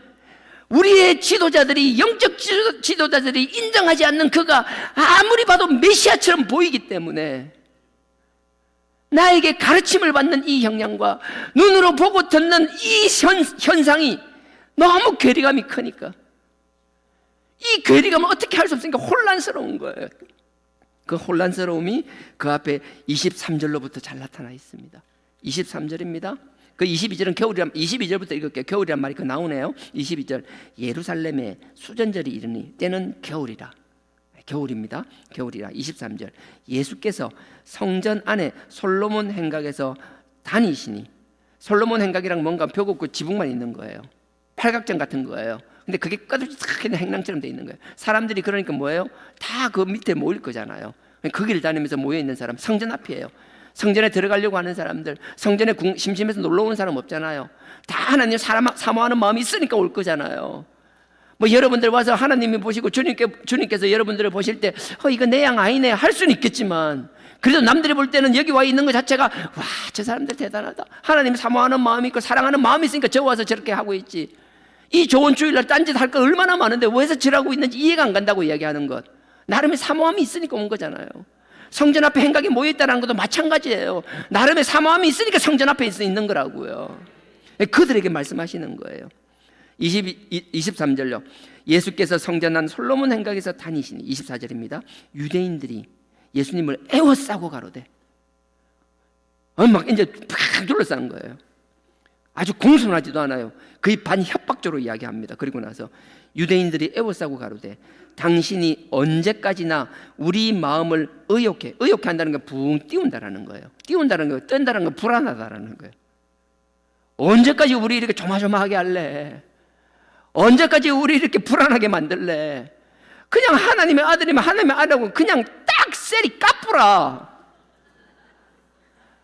우리의 지도자들이, 영적 지도자들이 인정하지 않는 그가 아무리 봐도 메시아처럼 보이기 때문에 나에게 가르침을 받는 이 형량과 눈으로 보고 듣는 이 현상이 너무 괴리감이 크니까, 이 괴리감을 어떻게 할 수 없으니까 혼란스러운 거예요. 그 혼란스러움이 그 앞에 23절로부터 잘 나타나 있습니다. 23절입니다. 그 22절은 겨울이란, 22절부터 읽을게요. 겨울이란 말이 그 나오네요. 22절, 예루살렘에 수전절이 이르니 때는 겨울이라. 겨울입니다. 겨울이라. 23절, 예수께서 성전 안에 솔로몬 행각에서 다니시니, 솔로몬 행각이랑 뭔가 벽 없고 지붕만 있는 거예요. 팔각정 같은 거예요. 근데 그게 까득하게 행랑처럼 돼 있는 거예요. 사람들이 그러니까 뭐예요? 다 그 밑에 모일 거잖아요. 그 길을 다니면서 모여있는 사람, 성전 앞이에요. 성전에 들어가려고 하는 사람들, 성전에 심심해서 놀러 온 사람 없잖아요. 다 하나님 사모하는 마음이 있으니까 올 거잖아요. 뭐 여러분들 와서 하나님이 보시고 주님께서 여러분들을 보실 때 이거 내 양 아니네 할 수는 있겠지만, 그래도 남들이 볼 때는 여기 와 있는 것 자체가 와, 저 사람들 대단하다, 하나님이 사모하는 마음이 있고 사랑하는 마음이 있으니까 저 와서 저렇게 하고 있지, 이 좋은 주일날 딴짓 할 거 얼마나 많은데 왜서 저러고 있는지 이해가 안 간다고 이야기하는 것, 나름의 사모함이 있으니까 온 거잖아요. 성전 앞에 행각이 모여있다는 것도 마찬가지예요. 나름의 사모함이 있으니까 성전 앞에 있는 거라고요. 그들에게 말씀하시는 거예요. 23절요. 예수께서 성전 안 솔로몬 행각에서 다니시니, 24절입니다. 유대인들이 예수님을 애워싸고 가로되, 막 이제 팍 둘러싸는 거예요. 아주 공손하지도 않아요. 거의 반협박적으로 이야기합니다. 그리고 나서 유대인들이 애워싸고 가로되, 당신이 언제까지나 우리 마음을 의욕해 한다는 게 붕 띄운다라는 거예요. 띄운다는 거예요. 뜬다는 건 불안하다라는 거예요. 언제까지 우리 이렇게 조마조마하게 할래? 언제까지 우리 이렇게 불안하게 만들래? 그냥 하나님의 아들이면 하나님의 아들하고 그냥 딱 세리 까뿌라.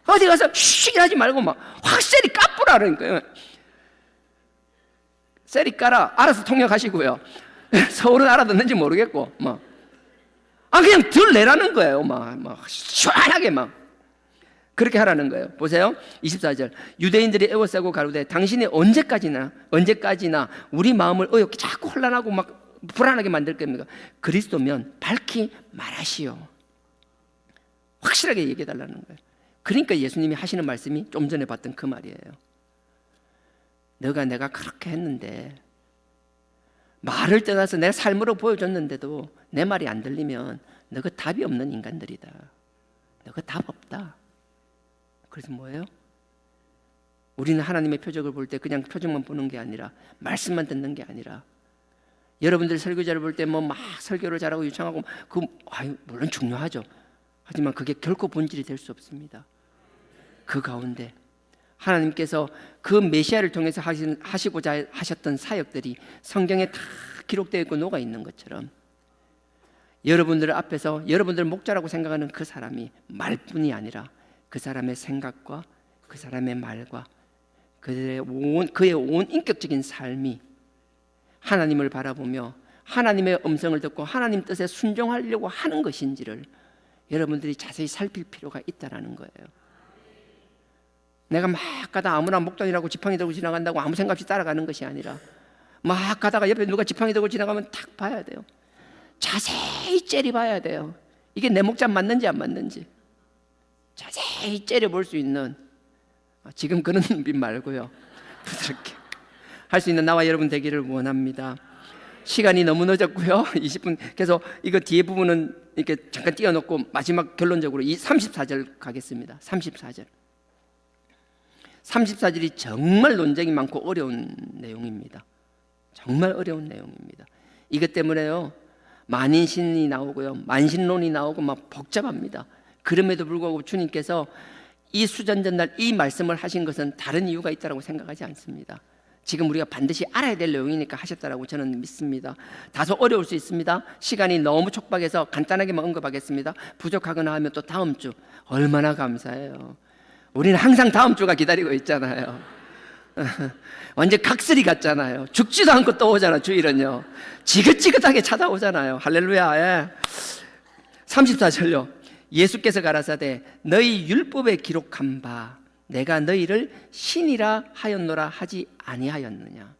어디 가서 쉬긴 하지 말고 막 확실히 까뿌라는 거예요. 세리 까라. 알아서 통역하시고요. 서울은 알아듣는지 모르겠고, 그냥 덜 내라는 거예요. 막 시원하게 막 그렇게 하라는 거예요. 보세요. 24절, 유대인들이 애워싸고 가로되, 당신이 언제까지나 우리 마음을 의욕해 자꾸 혼란하고 막 불안하게 만들 겁니까? 그리스도면 밝히 말하시오. 확실하게 얘기해 달라는 거예요. 그러니까 예수님이 하시는 말씀이 좀 전에 봤던 그 말이에요. 내가 그렇게 했는데, 말을 떠나서 내 삶으로 보여줬는데도 내 말이 안 들리면 너가 답이 없는 인간들이다. 너가 답 없다. 그래서 뭐예요? 우리는 하나님의 표적을 볼 때 그냥 표적만 보는 게 아니라, 말씀만 듣는 게 아니라, 여러분들 설교자를 볼 때 막 설교를 잘하고 유창하고 물론 중요하죠. 하지만 그게 결코 본질이 될 수 없습니다. 그 가운데 하나님께서 그 메시아를 통해서 하시고자 하셨던 사역들이 성경에 다 기록되어 있고 녹아 있는 것처럼, 여러분들 앞에서 여러분들 목자라고 생각하는 그 사람이 말뿐이 아니라 그 사람의 생각과 그 사람의 말과 그의 온 인격적인 삶이 하나님을 바라보며 하나님의 음성을 듣고 하나님 뜻에 순종하려고 하는 것인지를 여러분들이 자세히 살필 필요가 있다라는 거예요. 내가 막 가다 아무나 목장이라고 지팡이 들고 지나간다고 아무 생각 없이 따라가는 것이 아니라, 막 가다가 옆에 누가 지팡이 들고 지나가면 탁 봐야 돼요. 자세히 째려봐야 돼요. 이게 내 목장 맞는지 안 맞는지 자세히 째려볼 수 있는, 지금 그런 눈빛 말고요, 부드럽게 할 수 있는 나와 여러분 되기를 원합니다. 시간이 너무 늦었고요. 20분. 그래서 이거 뒤에 부분은 이렇게 잠깐 띄워놓고 마지막 결론적으로 이 34절 가겠습니다. 34절이 정말 논쟁이 많고 어려운 내용입니다. 정말 어려운 내용입니다. 이것 때문에요, 만인신이 나오고요, 만신론이 나오고 막 복잡합니다. 그럼에도 불구하고 주님께서 이 수전전날 이 말씀을 하신 것은 다른 이유가 있다고 생각하지 않습니다. 지금 우리가 반드시 알아야 될 내용이니까 하셨다라고 저는 믿습니다. 다소 어려울 수 있습니다. 시간이 너무 촉박해서 간단하게만 언급하겠습니다. 부족하거나 하면 또 다음 주. 얼마나 감사해요. 우리는 항상 다음 주가 기다리고 있잖아요. 완전 각설이 같잖아요. 죽지도 않고 또 오잖아. 주일은요 지긋지긋하게 찾아오잖아요. 할렐루야. 예. 34절요. 예수께서 가라사대 너희 율법에 기록한 바 내가 너희를 신이라 하였노라 하지 아니하였느냐.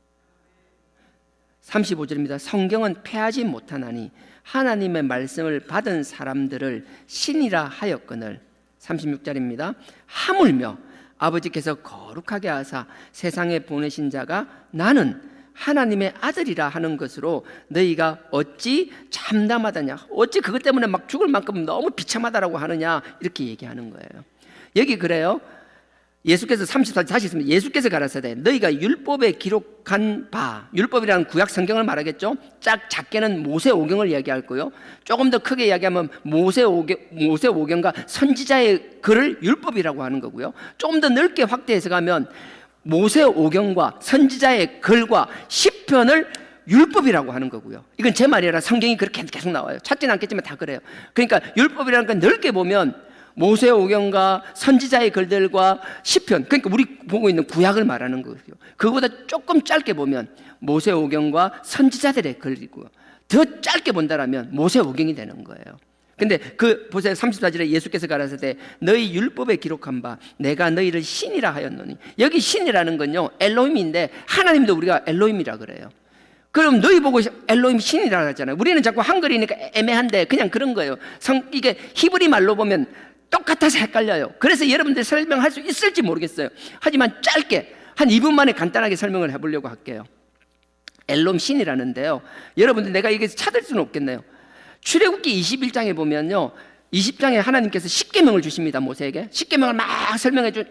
35절입니다. 성경은 패하지 못하나니 하나님의 말씀을 받은 사람들을 신이라 하였거늘. 36절입니다. 하물며 아버지께서 거룩하게 하사 세상에 보내신 자가 나는 하나님의 아들이라 하는 것으로 너희가 어찌 참담하다냐, 어찌 그것 때문에 막 죽을 만큼 너무 비참하다라고 하느냐, 이렇게 얘기하는 거예요. 여기 그래요. 예수께서 34절 다시 있습니다. 예수께서 가라사대 너희가 율법에 기록한 바, 율법이라는 구약 성경을 말하겠죠. 작게는 모세오경을 이야기할 거요. 조금 더 크게 이야기하면 모세오경과 선지자의 글을 율법이라고 하는 거고요. 조금 더 넓게 확대해서 가면 모세오경과 선지자의 글과 시편을 율법이라고 하는 거고요. 이건 제 말이 아니라 성경이 그렇게 계속 나와요. 찾지는 않겠지만 다 그래요. 그러니까 율법이라는 건 넓게 보면 모세오경과 선지자의 글들과 시편, 그러니까 우리 보고 있는 구약을 말하는 거고요. 그거보다 조금 짧게 보면 모세오경과 선지자들의 글이고요. 더 짧게 본다라면 모세오경이 되는 거예요. 근데 그 보세요. 34절에 예수께서 가라사대 너희 율법에 기록한 바 내가 너희를 신이라 하였노니. 여기 신이라는 건요 엘로힘인데 하나님도 우리가 엘로힘이라 그래요. 그럼 너희 보고 엘로힘 신이라 하잖아요. 우리는 자꾸 한글이니까 애매한데 그냥 그런 거예요. 이게 히브리 말로 보면 똑같아서 헷갈려요. 그래서 여러분들 설명할 수 있을지 모르겠어요. 하지만 짧게 한 2분 만에 간단하게 설명을 해보려고 할게요. 엘롬 신이라는데요, 여러분들 내가 여기서 찾을 수는 없겠네요. 출애굽기 21장에 보면요 20장에 하나님께서 10계명을 주십니다. 모세에게 10계명을 막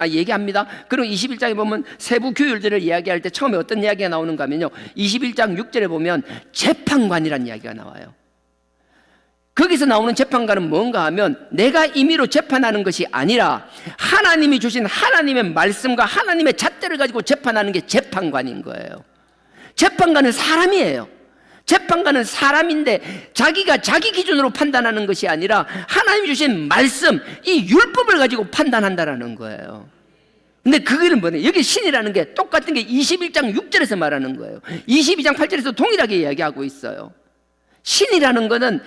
얘기합니다. 그리고 21장에 보면 세부 규율들을 이야기할 때 처음에 어떤 이야기가 나오는가 하면요 21장 6절에 보면 재판관이라는 이야기가 나와요. 거기서 나오는 재판관은 뭔가 하면 내가 임의로 재판하는 것이 아니라 하나님이 주신 하나님의 말씀과 하나님의 잣대를 가지고 재판하는 게 재판관인 거예요. 재판관은 사람이에요. 재판관은 사람인데 자기가 자기 기준으로 판단하는 것이 아니라 하나님이 주신 말씀, 이 율법을 가지고 판단한다라는 거예요. 근데 그거는 뭐냐, 여기 신이라는 게 똑같은 게 21장 6절에서 말하는 거예요. 22장 8절에서 동일하게 이야기하고 있어요. 신이라는 거는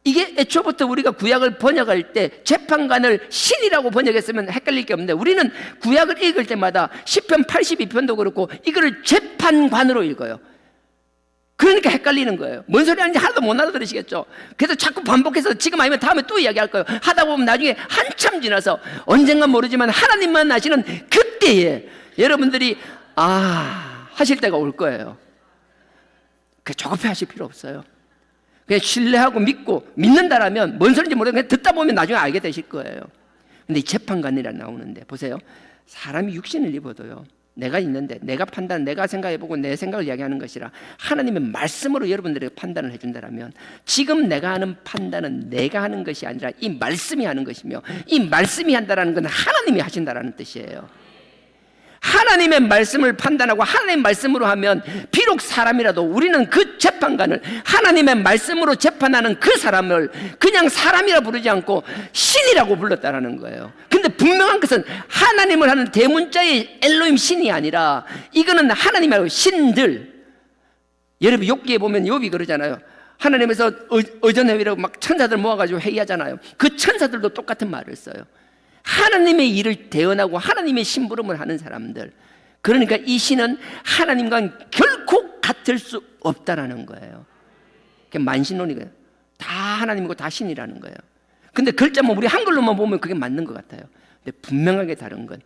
이게 애초부터 우리가 구약을 번역할 때 재판관을 신이라고 번역했으면 헷갈릴 게 없는데 우리는 구약을 읽을 때마다 시편 82편도 그렇고 이거를 재판관으로 읽어요. 그러니까 헷갈리는 거예요. 뭔 소리 하는지 하나도 못 알아들으시겠죠. 그래서 자꾸 반복해서 지금 아니면 다음에 또 이야기할 거예요. 하다 보면 나중에 한참 지나서 언젠간 모르지만 하나님만 아시는 그때에 여러분들이 하실 때가 올 거예요. 그 조급해 하실 필요 없어요. 그냥 신뢰하고 믿고 믿는다라면 뭔 소리인지 모르겠는데 그냥 듣다 보면 나중에 알게 되실 거예요. 근데 이 재판관이라 나오는데 보세요. 사람이 육신을 입어도요 내가 있는데 내가 판단, 내가 생각해보고 내 생각을 이야기하는 것이라 하나님의 말씀으로 여러분들에게 판단을 해준다면 지금 내가 하는 판단은 내가 하는 것이 아니라 이 말씀이 하는 것이며 이 말씀이 한다는 건 하나님이 하신다는 뜻이에요. 하나님의 말씀을 판단하고 하나님의 말씀으로 하면 비록 사람이라도 우리는 그 재판관을 하나님의 말씀으로 재판하는 그 사람을 그냥 사람이라 부르지 않고 신이라고 불렀다라는 거예요. 근데 분명한 것은 하나님을 하는 대문자의 엘로힘 신이 아니라 이거는 하나님 말고 신들. 여러분 욥기에 보면 욥이 그러잖아요. 하나님에서 의전회의라고 막 천사들 모아가지고 회의하잖아요. 그 천사들도 똑같은 말을 써요. 하나님의 일을 대언하고 하나님의 심부름을 하는 사람들. 그러니까 이 신은 하나님과 결코 같을 수 없다라는 거예요. 그게 만신론이거든요. 다 하나님이고 다 신이라는 거예요. 근데 글자만 우리 한글로만 보면 그게 맞는 것 같아요. 근데 분명하게 다른 건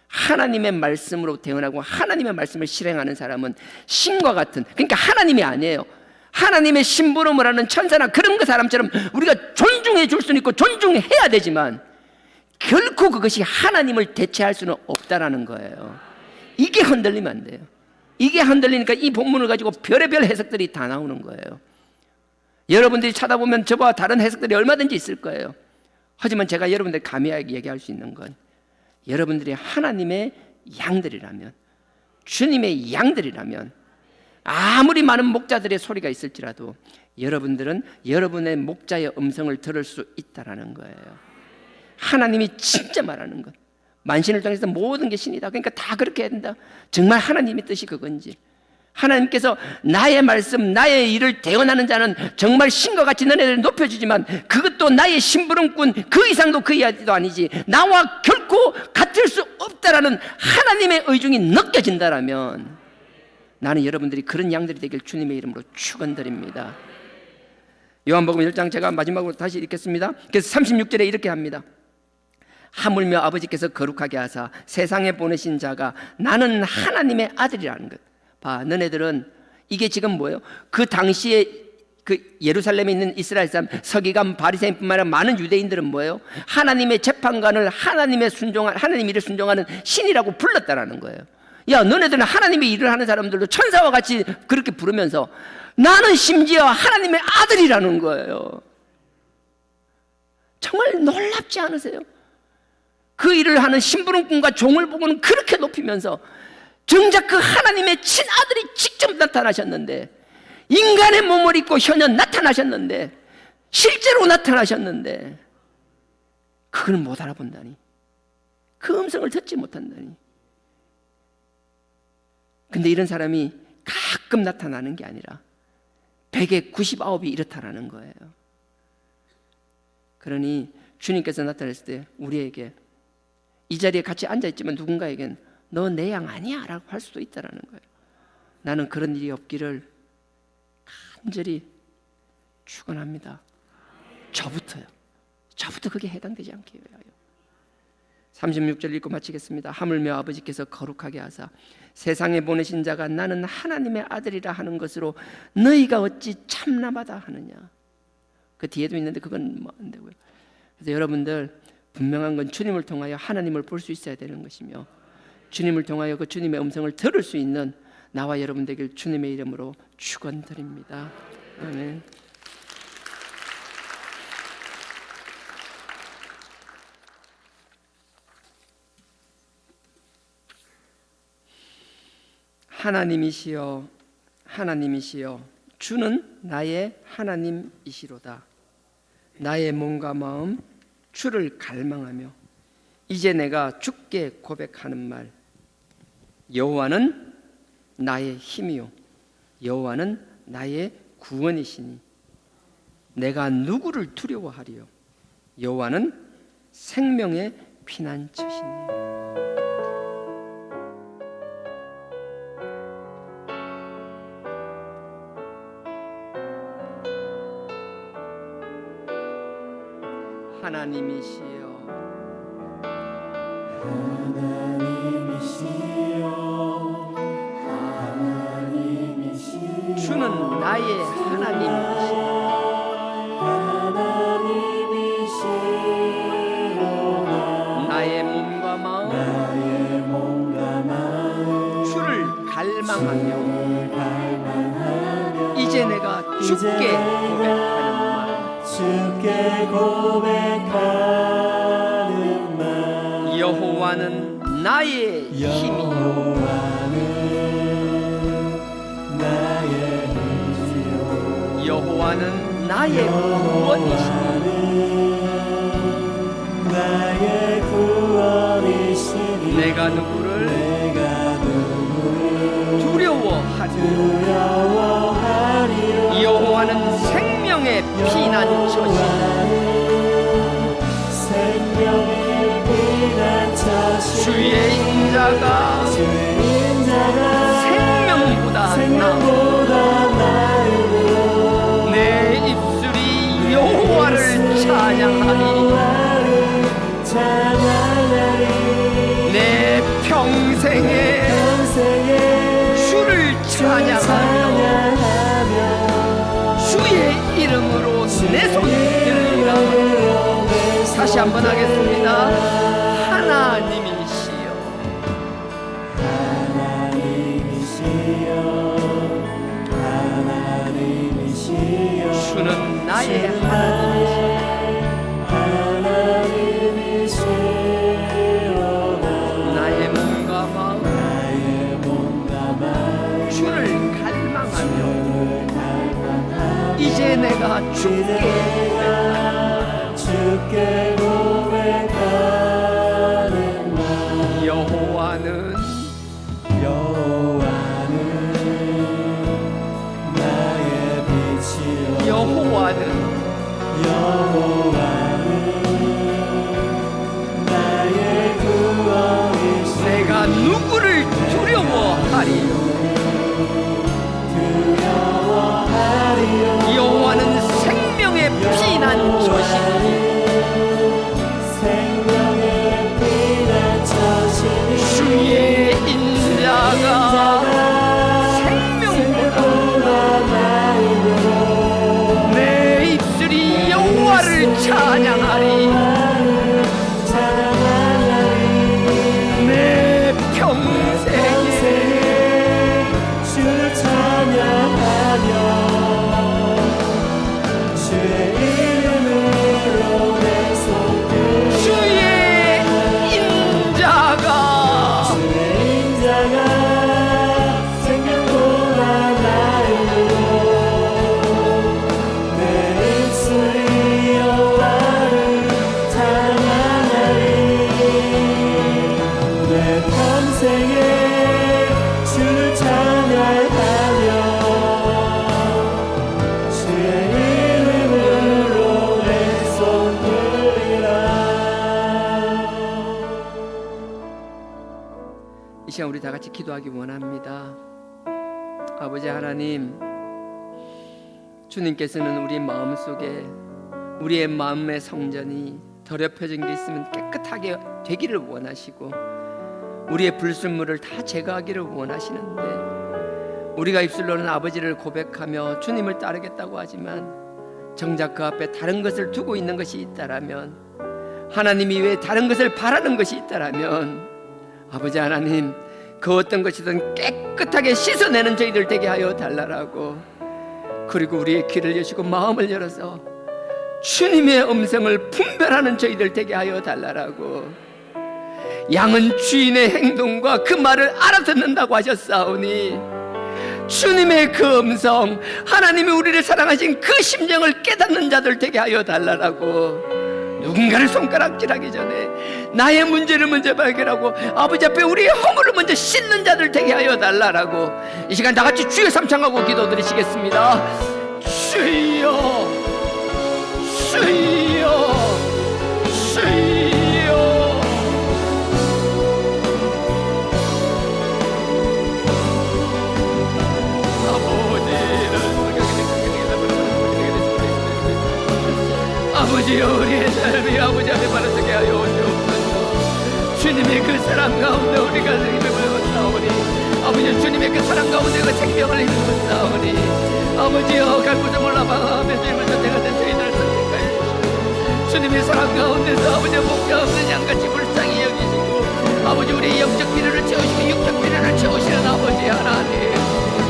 하나님의 말씀으로 대언하고 하나님의 말씀을 실행하는 사람은 신과 같은, 그러니까 하나님이 아니에요. 하나님의 심부름을 하는 천사나 그런 그 사람처럼 우리가 존중해 줄 수는 있고 존중해야 되지만 결코 그것이 하나님을 대체할 수는 없다라는 거예요. 이게 흔들리면 안 돼요. 이게 흔들리니까 이 본문을 가지고 별의별 해석들이 다 나오는 거예요. 여러분들이 찾아보면 저와 다른 해석들이 얼마든지 있을 거예요. 하지만 제가 여러분들 감히 얘기할 수 있는 건, 여러분들이 하나님의 양들이라면, 주님의 양들이라면, 아무리 많은 목자들의 소리가 있을지라도 여러분들은 여러분의 목자의 음성을 들을 수 있다라는 거예요. 하나님이 진짜 말하는 것, 만신을 통해서 모든 게 신이다. 그러니까 다 그렇게 해야 된다. 정말 하나님의 뜻이 그건지, 하나님께서 나의 말씀, 나의 일을 대언하는 자는 정말 신과 같이 너네들을 높여주지만 그것도 나의 심부름꾼, 그 이상도 그 이하도 아니지, 나와 결코 같을 수 없다라는 하나님의 의중이 느껴진다라면, 나는 여러분들이 그런 양들이 되길 주님의 이름으로 축원드립니다. 요한복음 1장 제가 마지막으로 다시 읽겠습니다. 그래서 36절에 이렇게 합니다. 하물며 아버지께서 거룩하게 하사 세상에 보내신 자가 나는 하나님의 아들이라는 것. 봐, 너네들은 이게 지금 뭐예요? 그 당시에 그 예루살렘에 있는 이스라엘 사람, 서기관, 바리새인뿐만 아니라 많은 유대인들은 뭐예요? 하나님의 재판관을 하나님의 하나님 일을 순종하는 신이라고 불렀다라는 거예요. 야, 너네들은 하나님의 일을 하는 사람들도 천사와 같이 그렇게 부르면서 나는 심지어 하나님의 아들이라는 거예요. 정말 놀랍지 않으세요? 그 일을 하는 심부름꾼과 종을 보고는 그렇게 높이면서 정작 그 하나님의 친아들이 직접 나타나셨는데, 인간의 몸을 입고 현현 나타나셨는데, 실제로 나타나셨는데 그걸 못 알아본다니, 그 음성을 듣지 못한다니. 근데 이런 사람이 가끔 나타나는 게 아니라 100에 99이 이렇다라는 거예요. 그러니 주님께서 나타났을 때 우리에게, 이 자리에 같이 앉아있지만 누군가에겐 너 내 양 아니야 라고 할 수도 있다라는 거예요. 나는 그런 일이 없기를 간절히 축원합니다. 저부터 그게 해당되지 않게 해요. 36절 읽고 마치겠습니다. 하물며 아버지께서 거룩하게 하사 세상에 보내신 자가 나는 하나님의 아들이라 하는 것으로 너희가 어찌 참나마다 하느냐. 그 뒤에도 있는데 그건 뭐 안 되고요. 그래서 여러분들, 분명한 건 주님을 통하여 하나님을 볼 수 있어야 되는 것이며, 주님을 통하여 그 주님의 음성을 들을 수 있는 나와 여러분 되길 주님의 이름으로 축원드립니다. 아멘. 하나님이시여, 하나님이시여, 주는 나의 하나님이시로다. 나의 몸과 마음 주를 갈망하며 이제 내가 주께 고백하는 말, 여호와는 나의 힘이요 여호와는 나의 구원이시니 내가 누구를 두려워하리요. 여호와는 생명의 피난처시니. 하나님이시여, 주는 나의 하나님이시여. 나의 몸과 마음 주를 갈망하며 이제 내가 주께 고백하는 말, 여호와는 나의 힘이요 여호와는 나의 구원이시니 내가 누구를 두려워하리요. 여호와는 생명의 피난처시니 주의 인자가 생명보다 나으므로 내 입술이 여호와를 찬양하리. 내 평생에 주를 찬양하며 주의 이름으로 내 손 들으리라. 다시 한번 하겠습니다. 하나님이시여, 주는 나의 하나님이시로다. 나의 몸과 마음 주를 갈망하며 이제 내가 주께 고백하는 날. 여호와는 나의 빛이요 여호와는 나의 구원이시오. 내가 누구를 두려워하리요. 여호와는 생명의 피난처시니 주의 인자가 생명보다 내 입술이 여호와를 찬양하리. 내 평생에 주를 찬양하며 주의 이름으로 내 손을 주의 인자가 생명보다 나이로 내 입술이 여호와를 찬양하리. 내 평생에 주를 찬양하며 주의 이름으로 내 손 들리라. 이 시간 우리 다 같이 기도하기 원합니다. 아버지 하나님, 주님께서는 우리 마음속에 우리의 마음의 성전이 더럽혀진 게 있으면 깨끗하게 되기를 원하시고 우리의 불순물을 다 제거하기를 원하시는데, 우리가 입술로는 아버지를 고백하며 주님을 따르겠다고 하지만 정작 그 앞에 다른 것을 두고 있는 것이 있다라면, 하나님이 왜 다른 것을 바라는 것이 있다라면, 아버지 하나님, 그 어떤 것이든 깨끗하게 씻어내는 저희들 되게 하여 달라라고, 그리고 우리의 귀를 여시고 마음을 열어서 주님의 음성을 분별하는 저희들 되게 하여 달라라고. 양은 주인의 행동과 그 말을 알아듣는다고 하셨사오니 주님의 그 음성, 하나님이 우리를 사랑하신 그 심정을 깨닫는 자들 되게 하여 달라라고. 누군가를 손가락질하기 전에 나의 문제를 먼저 발견하고 아버지 앞에 우리의 허물을 먼저 씻는 자들 되게 하여 달라라고. 이 시간 다 같이 주여 삼창하고 기도드리시겠습니다. 주여, 주여, 주여. 아버지여, 우리의 삶이 아버지 앞에 바라서게 하여 주옵소서. 주님의 그 사랑 가운데 우리가 힘을 배웠사오니, 아버지 주님의 그 사랑 가운데 그 생명을 힘입었사오니, 아버지여, 갈 곳을 몰라 방황하며 주님을 선택하는 저희들을 선택하여 주시고, 주님의 사랑 가운데서 아버지 목자 없는 양같이 불쌍히 여기시고, 아버지 우리의 영적 필요를 채우시고 육적 필요를 채우시는 아버지 하나님,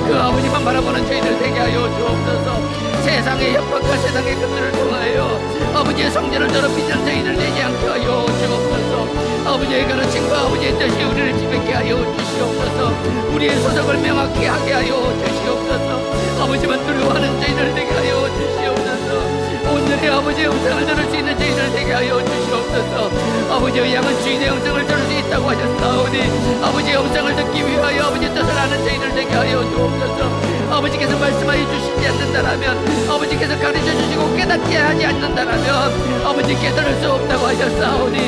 그 아버지만 바라보는 저희들 되게 하여 주옵소서. 세상의 협박과 세상의 것들을 통하여 아버지의 성전을 더럽히는 저희들 되지 않게 하여 주옵소서. 아버지의 가르침과 아버지의 뜻이 우리를 지배케 하여 주시옵소서. 우리의 소속을 명확히 하게 하여 주시옵소서. 아버지만 두려워하는 저희들 되게 하여 주시옵소서. 온전히 아버지의 음성을 들을 수 있는 저희들 되게 하여 주시옵소서. 아버지의 양은 주인의 음성을 들을 수 있다고 하셨사오니, 아버지의 음성을 듣기 위하여 아버지의 뜻을 아는 저희들 되게 하여 주옵소서. 아버지께서 말씀하여 주시지 않는다라면, 아버지께서 가르쳐 주시고 깨닫게 하지 않는다라면 아버지 깨달을 수 없다고 하셨사오니,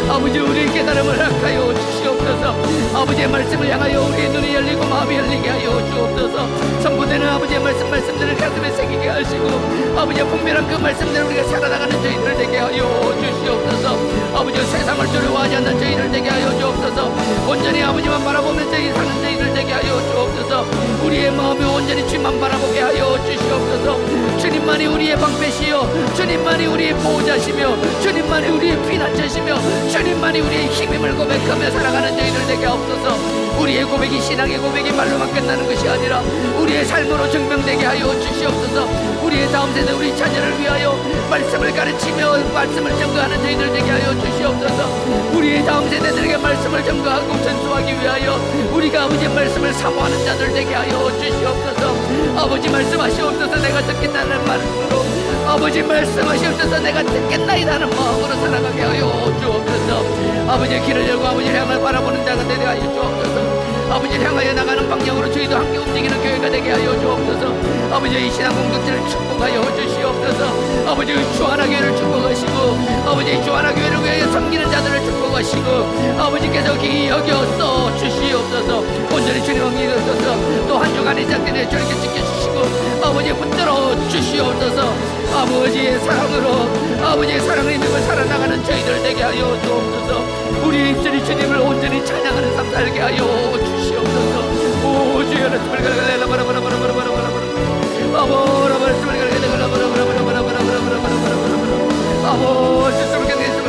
아버지 우리의 깨달음을 허락하여 주시옵소서. 아버지의 말씀을 향하여 우리의 눈이 열리고 마음이 열리게 하여 주옵소서. 선포되는 아버지의 말씀들을 가슴에 새기게 하시고, 아버지의 분별한 그 말씀대로 우리가 살아나가는 저희들 되게 하여 주시옵소서. 아버지 세상을 두려워하지 않는 저희들 되게 하여 주옵소서. 온전히 아버지만 바라보면 저희 사는 저희들 되게 하여 주옵소서. 우리의 마음이 온전히 주님만 바라보게 하여 주시옵소서. 주님만이 우리의 방패시요, 주님만이 우리의 보호자시며, 주님만이 우리의 피난처시며, 주님만이 우리의 힘임을 고백하며 살아가는 저희들 되게 하옵소서. 우리의 고백이 신앙의 고백이 말로만 끝나는 것이 아니라 우리의 삶으로 증명되게 하여 주시옵소서. 우리의 다음 세대 우리 자녀를 위하여 말씀을 가르치며 말씀을 전거하는 저희들 되게 하여 주시옵소서. 우리의 다음 세대들에게 말씀을 전거하고 전수하기 위하여 우리가 아버지의 말씀을 사모하는 자들 되게 하여 주시옵소서. 아버지 말씀하시옵소서. 내가 듣겠다는 말씀으로 아버지 말씀하시옵소서. 내가 듣겠나이다는 마음으로 살아가게 하여 주옵소서. 아버지의 길을 열고 아버지를 향을 바라보는 자가 되게 하여 주옵소서. 아버지를 향하여 나가는 방향으로 저희도 함께 움직이는 교회가 되게 하여 주옵소서. 아버지의 이 신앙 공동체를 축복하여 주시옵소서. 아버지의 주하나 교회를 축복하시고 아버지의 주하나 교회를 위하여 섬기는 자들을 축복하시고 아버지께서 기이 여겨 주시옵소서. 온전히 주님을 믿으소서. 또 한 주간의 시작되는 주님께 지켜주시고 아버지 붙들어 주시옵소서. 아버지의 사랑으로 아버지의 사랑을 힘입어 살아나가는 저희들 되게 하여 주옵소서. 우리 입술이 주님을 온전히 찬양하는 삶 살게 하여 주시옵소서. 오 주여 말씀을 가라가라 바라바라바라바라바라바라 아버라 말씀을 가라가라 바라바라바라바라바라바라바라바라바라 아버 주님을 가라가라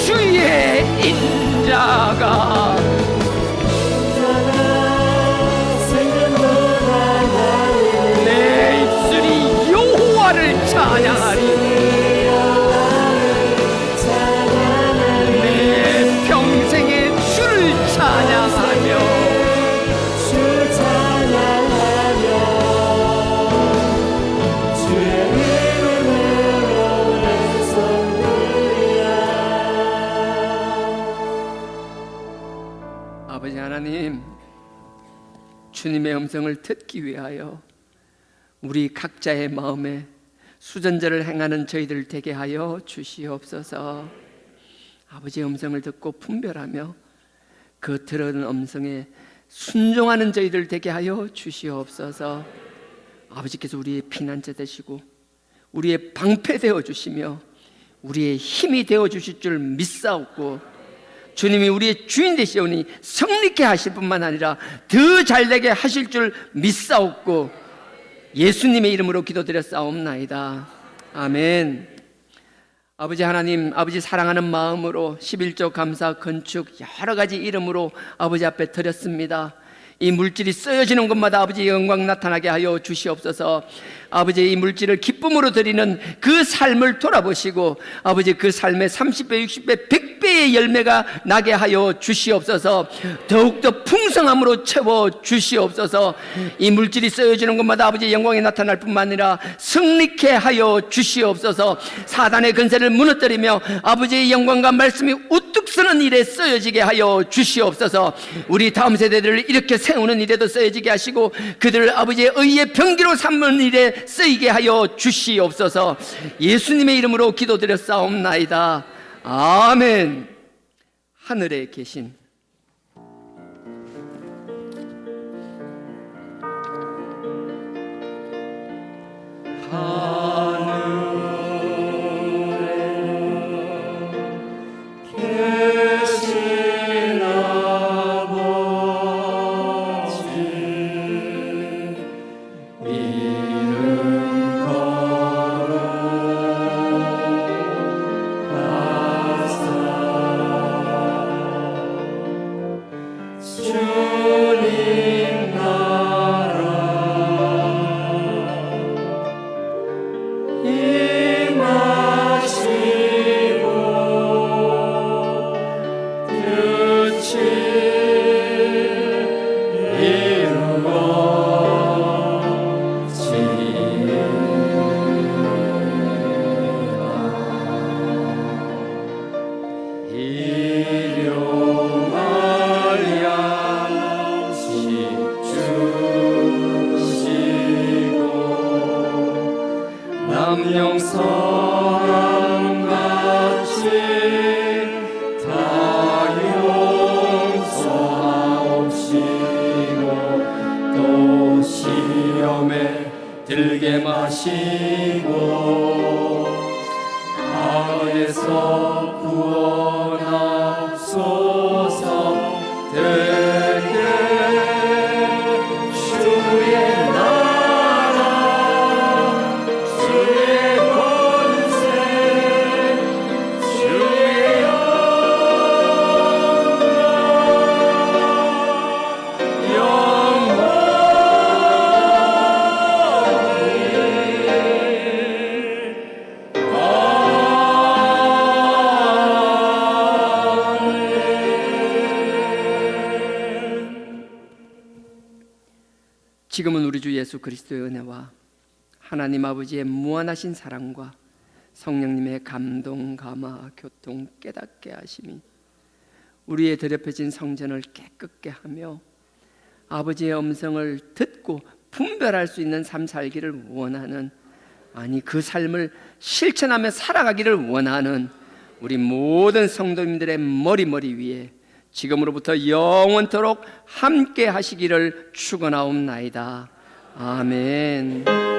주의 인자가 내 입술이 여호와를 찬양하리 내 평생에 주를 찬양하며 아버지 하나님, 주님의 음성을 듣기 위하여 우리 각자의 마음에 수전제를 행하는 저희들 되게 하여 주시옵소서. 아버지의 음성을 듣고 분별하며 그 들은 음성에 순종하는 저희들 되게 하여 주시옵소서. 아버지께서 우리의 피난처 되시고 우리의 방패 되어 주시며 우리의 힘이 되어 주실 줄 믿사옵고 주님이 우리의 주인 되시오니 성립케 하실 뿐만 아니라 더 잘되게 하실 줄 믿사옵고 예수님의 이름으로 기도드렸사옵나이다. 아멘. 아버지 하나님, 아버지 사랑하는 마음으로 11조 감사 건축 여러 가지 이름으로 아버지 앞에 드렸습니다. 이 물질이 쓰여지는 곳마다 아버지의 영광 나타나게 하여 주시옵소서. 아버지 이 물질을 기쁨으로 드리는 그 삶을 돌아보시고 아버지 그 삶에 30배, 60배, 100배의 열매가 나게 하여 주시옵소서. 더욱더 풍성함으로 채워 주시옵소서. 이 물질이 쓰여지는 곳마다 아버지의 영광이 나타날 뿐만 아니라 승리케 하여 주시옵소서. 사단의 근세를 무너뜨리며 아버지의 영광과 말씀이 우뚝 서는 일에 쓰여지게 하여 주시옵소서. 우리 다음 세대들을 이렇게 세우는 일에도 쓰여지게 하시고 그들을 아버지의 의의 병기로 삼는 일에 쓰이게 하여 주시옵소서. 예수님의 이름으로 기도드렸사옵나이다. 아멘. 하늘에 계신 들게 마시고 악에서 구원하소서. 되게 주의 나라 주의 지금은 우리 주 예수 그리스도의 은혜와 하나님 아버지의 무한하신 사랑과 성령님의 감동, 감화, 교통, 깨닫게 하심이 우리의 더럽혀진 성전을 깨끗게 하며 아버지의 음성을 듣고 분별할 수 있는 삶 살기를 원하는, 아니 그 삶을 실천하며 살아가기를 원하는 우리 모든 성도님들의 머리 위에 지금으로부터 영원토록 함께 하시기를 축원하옵나이다. 아멘.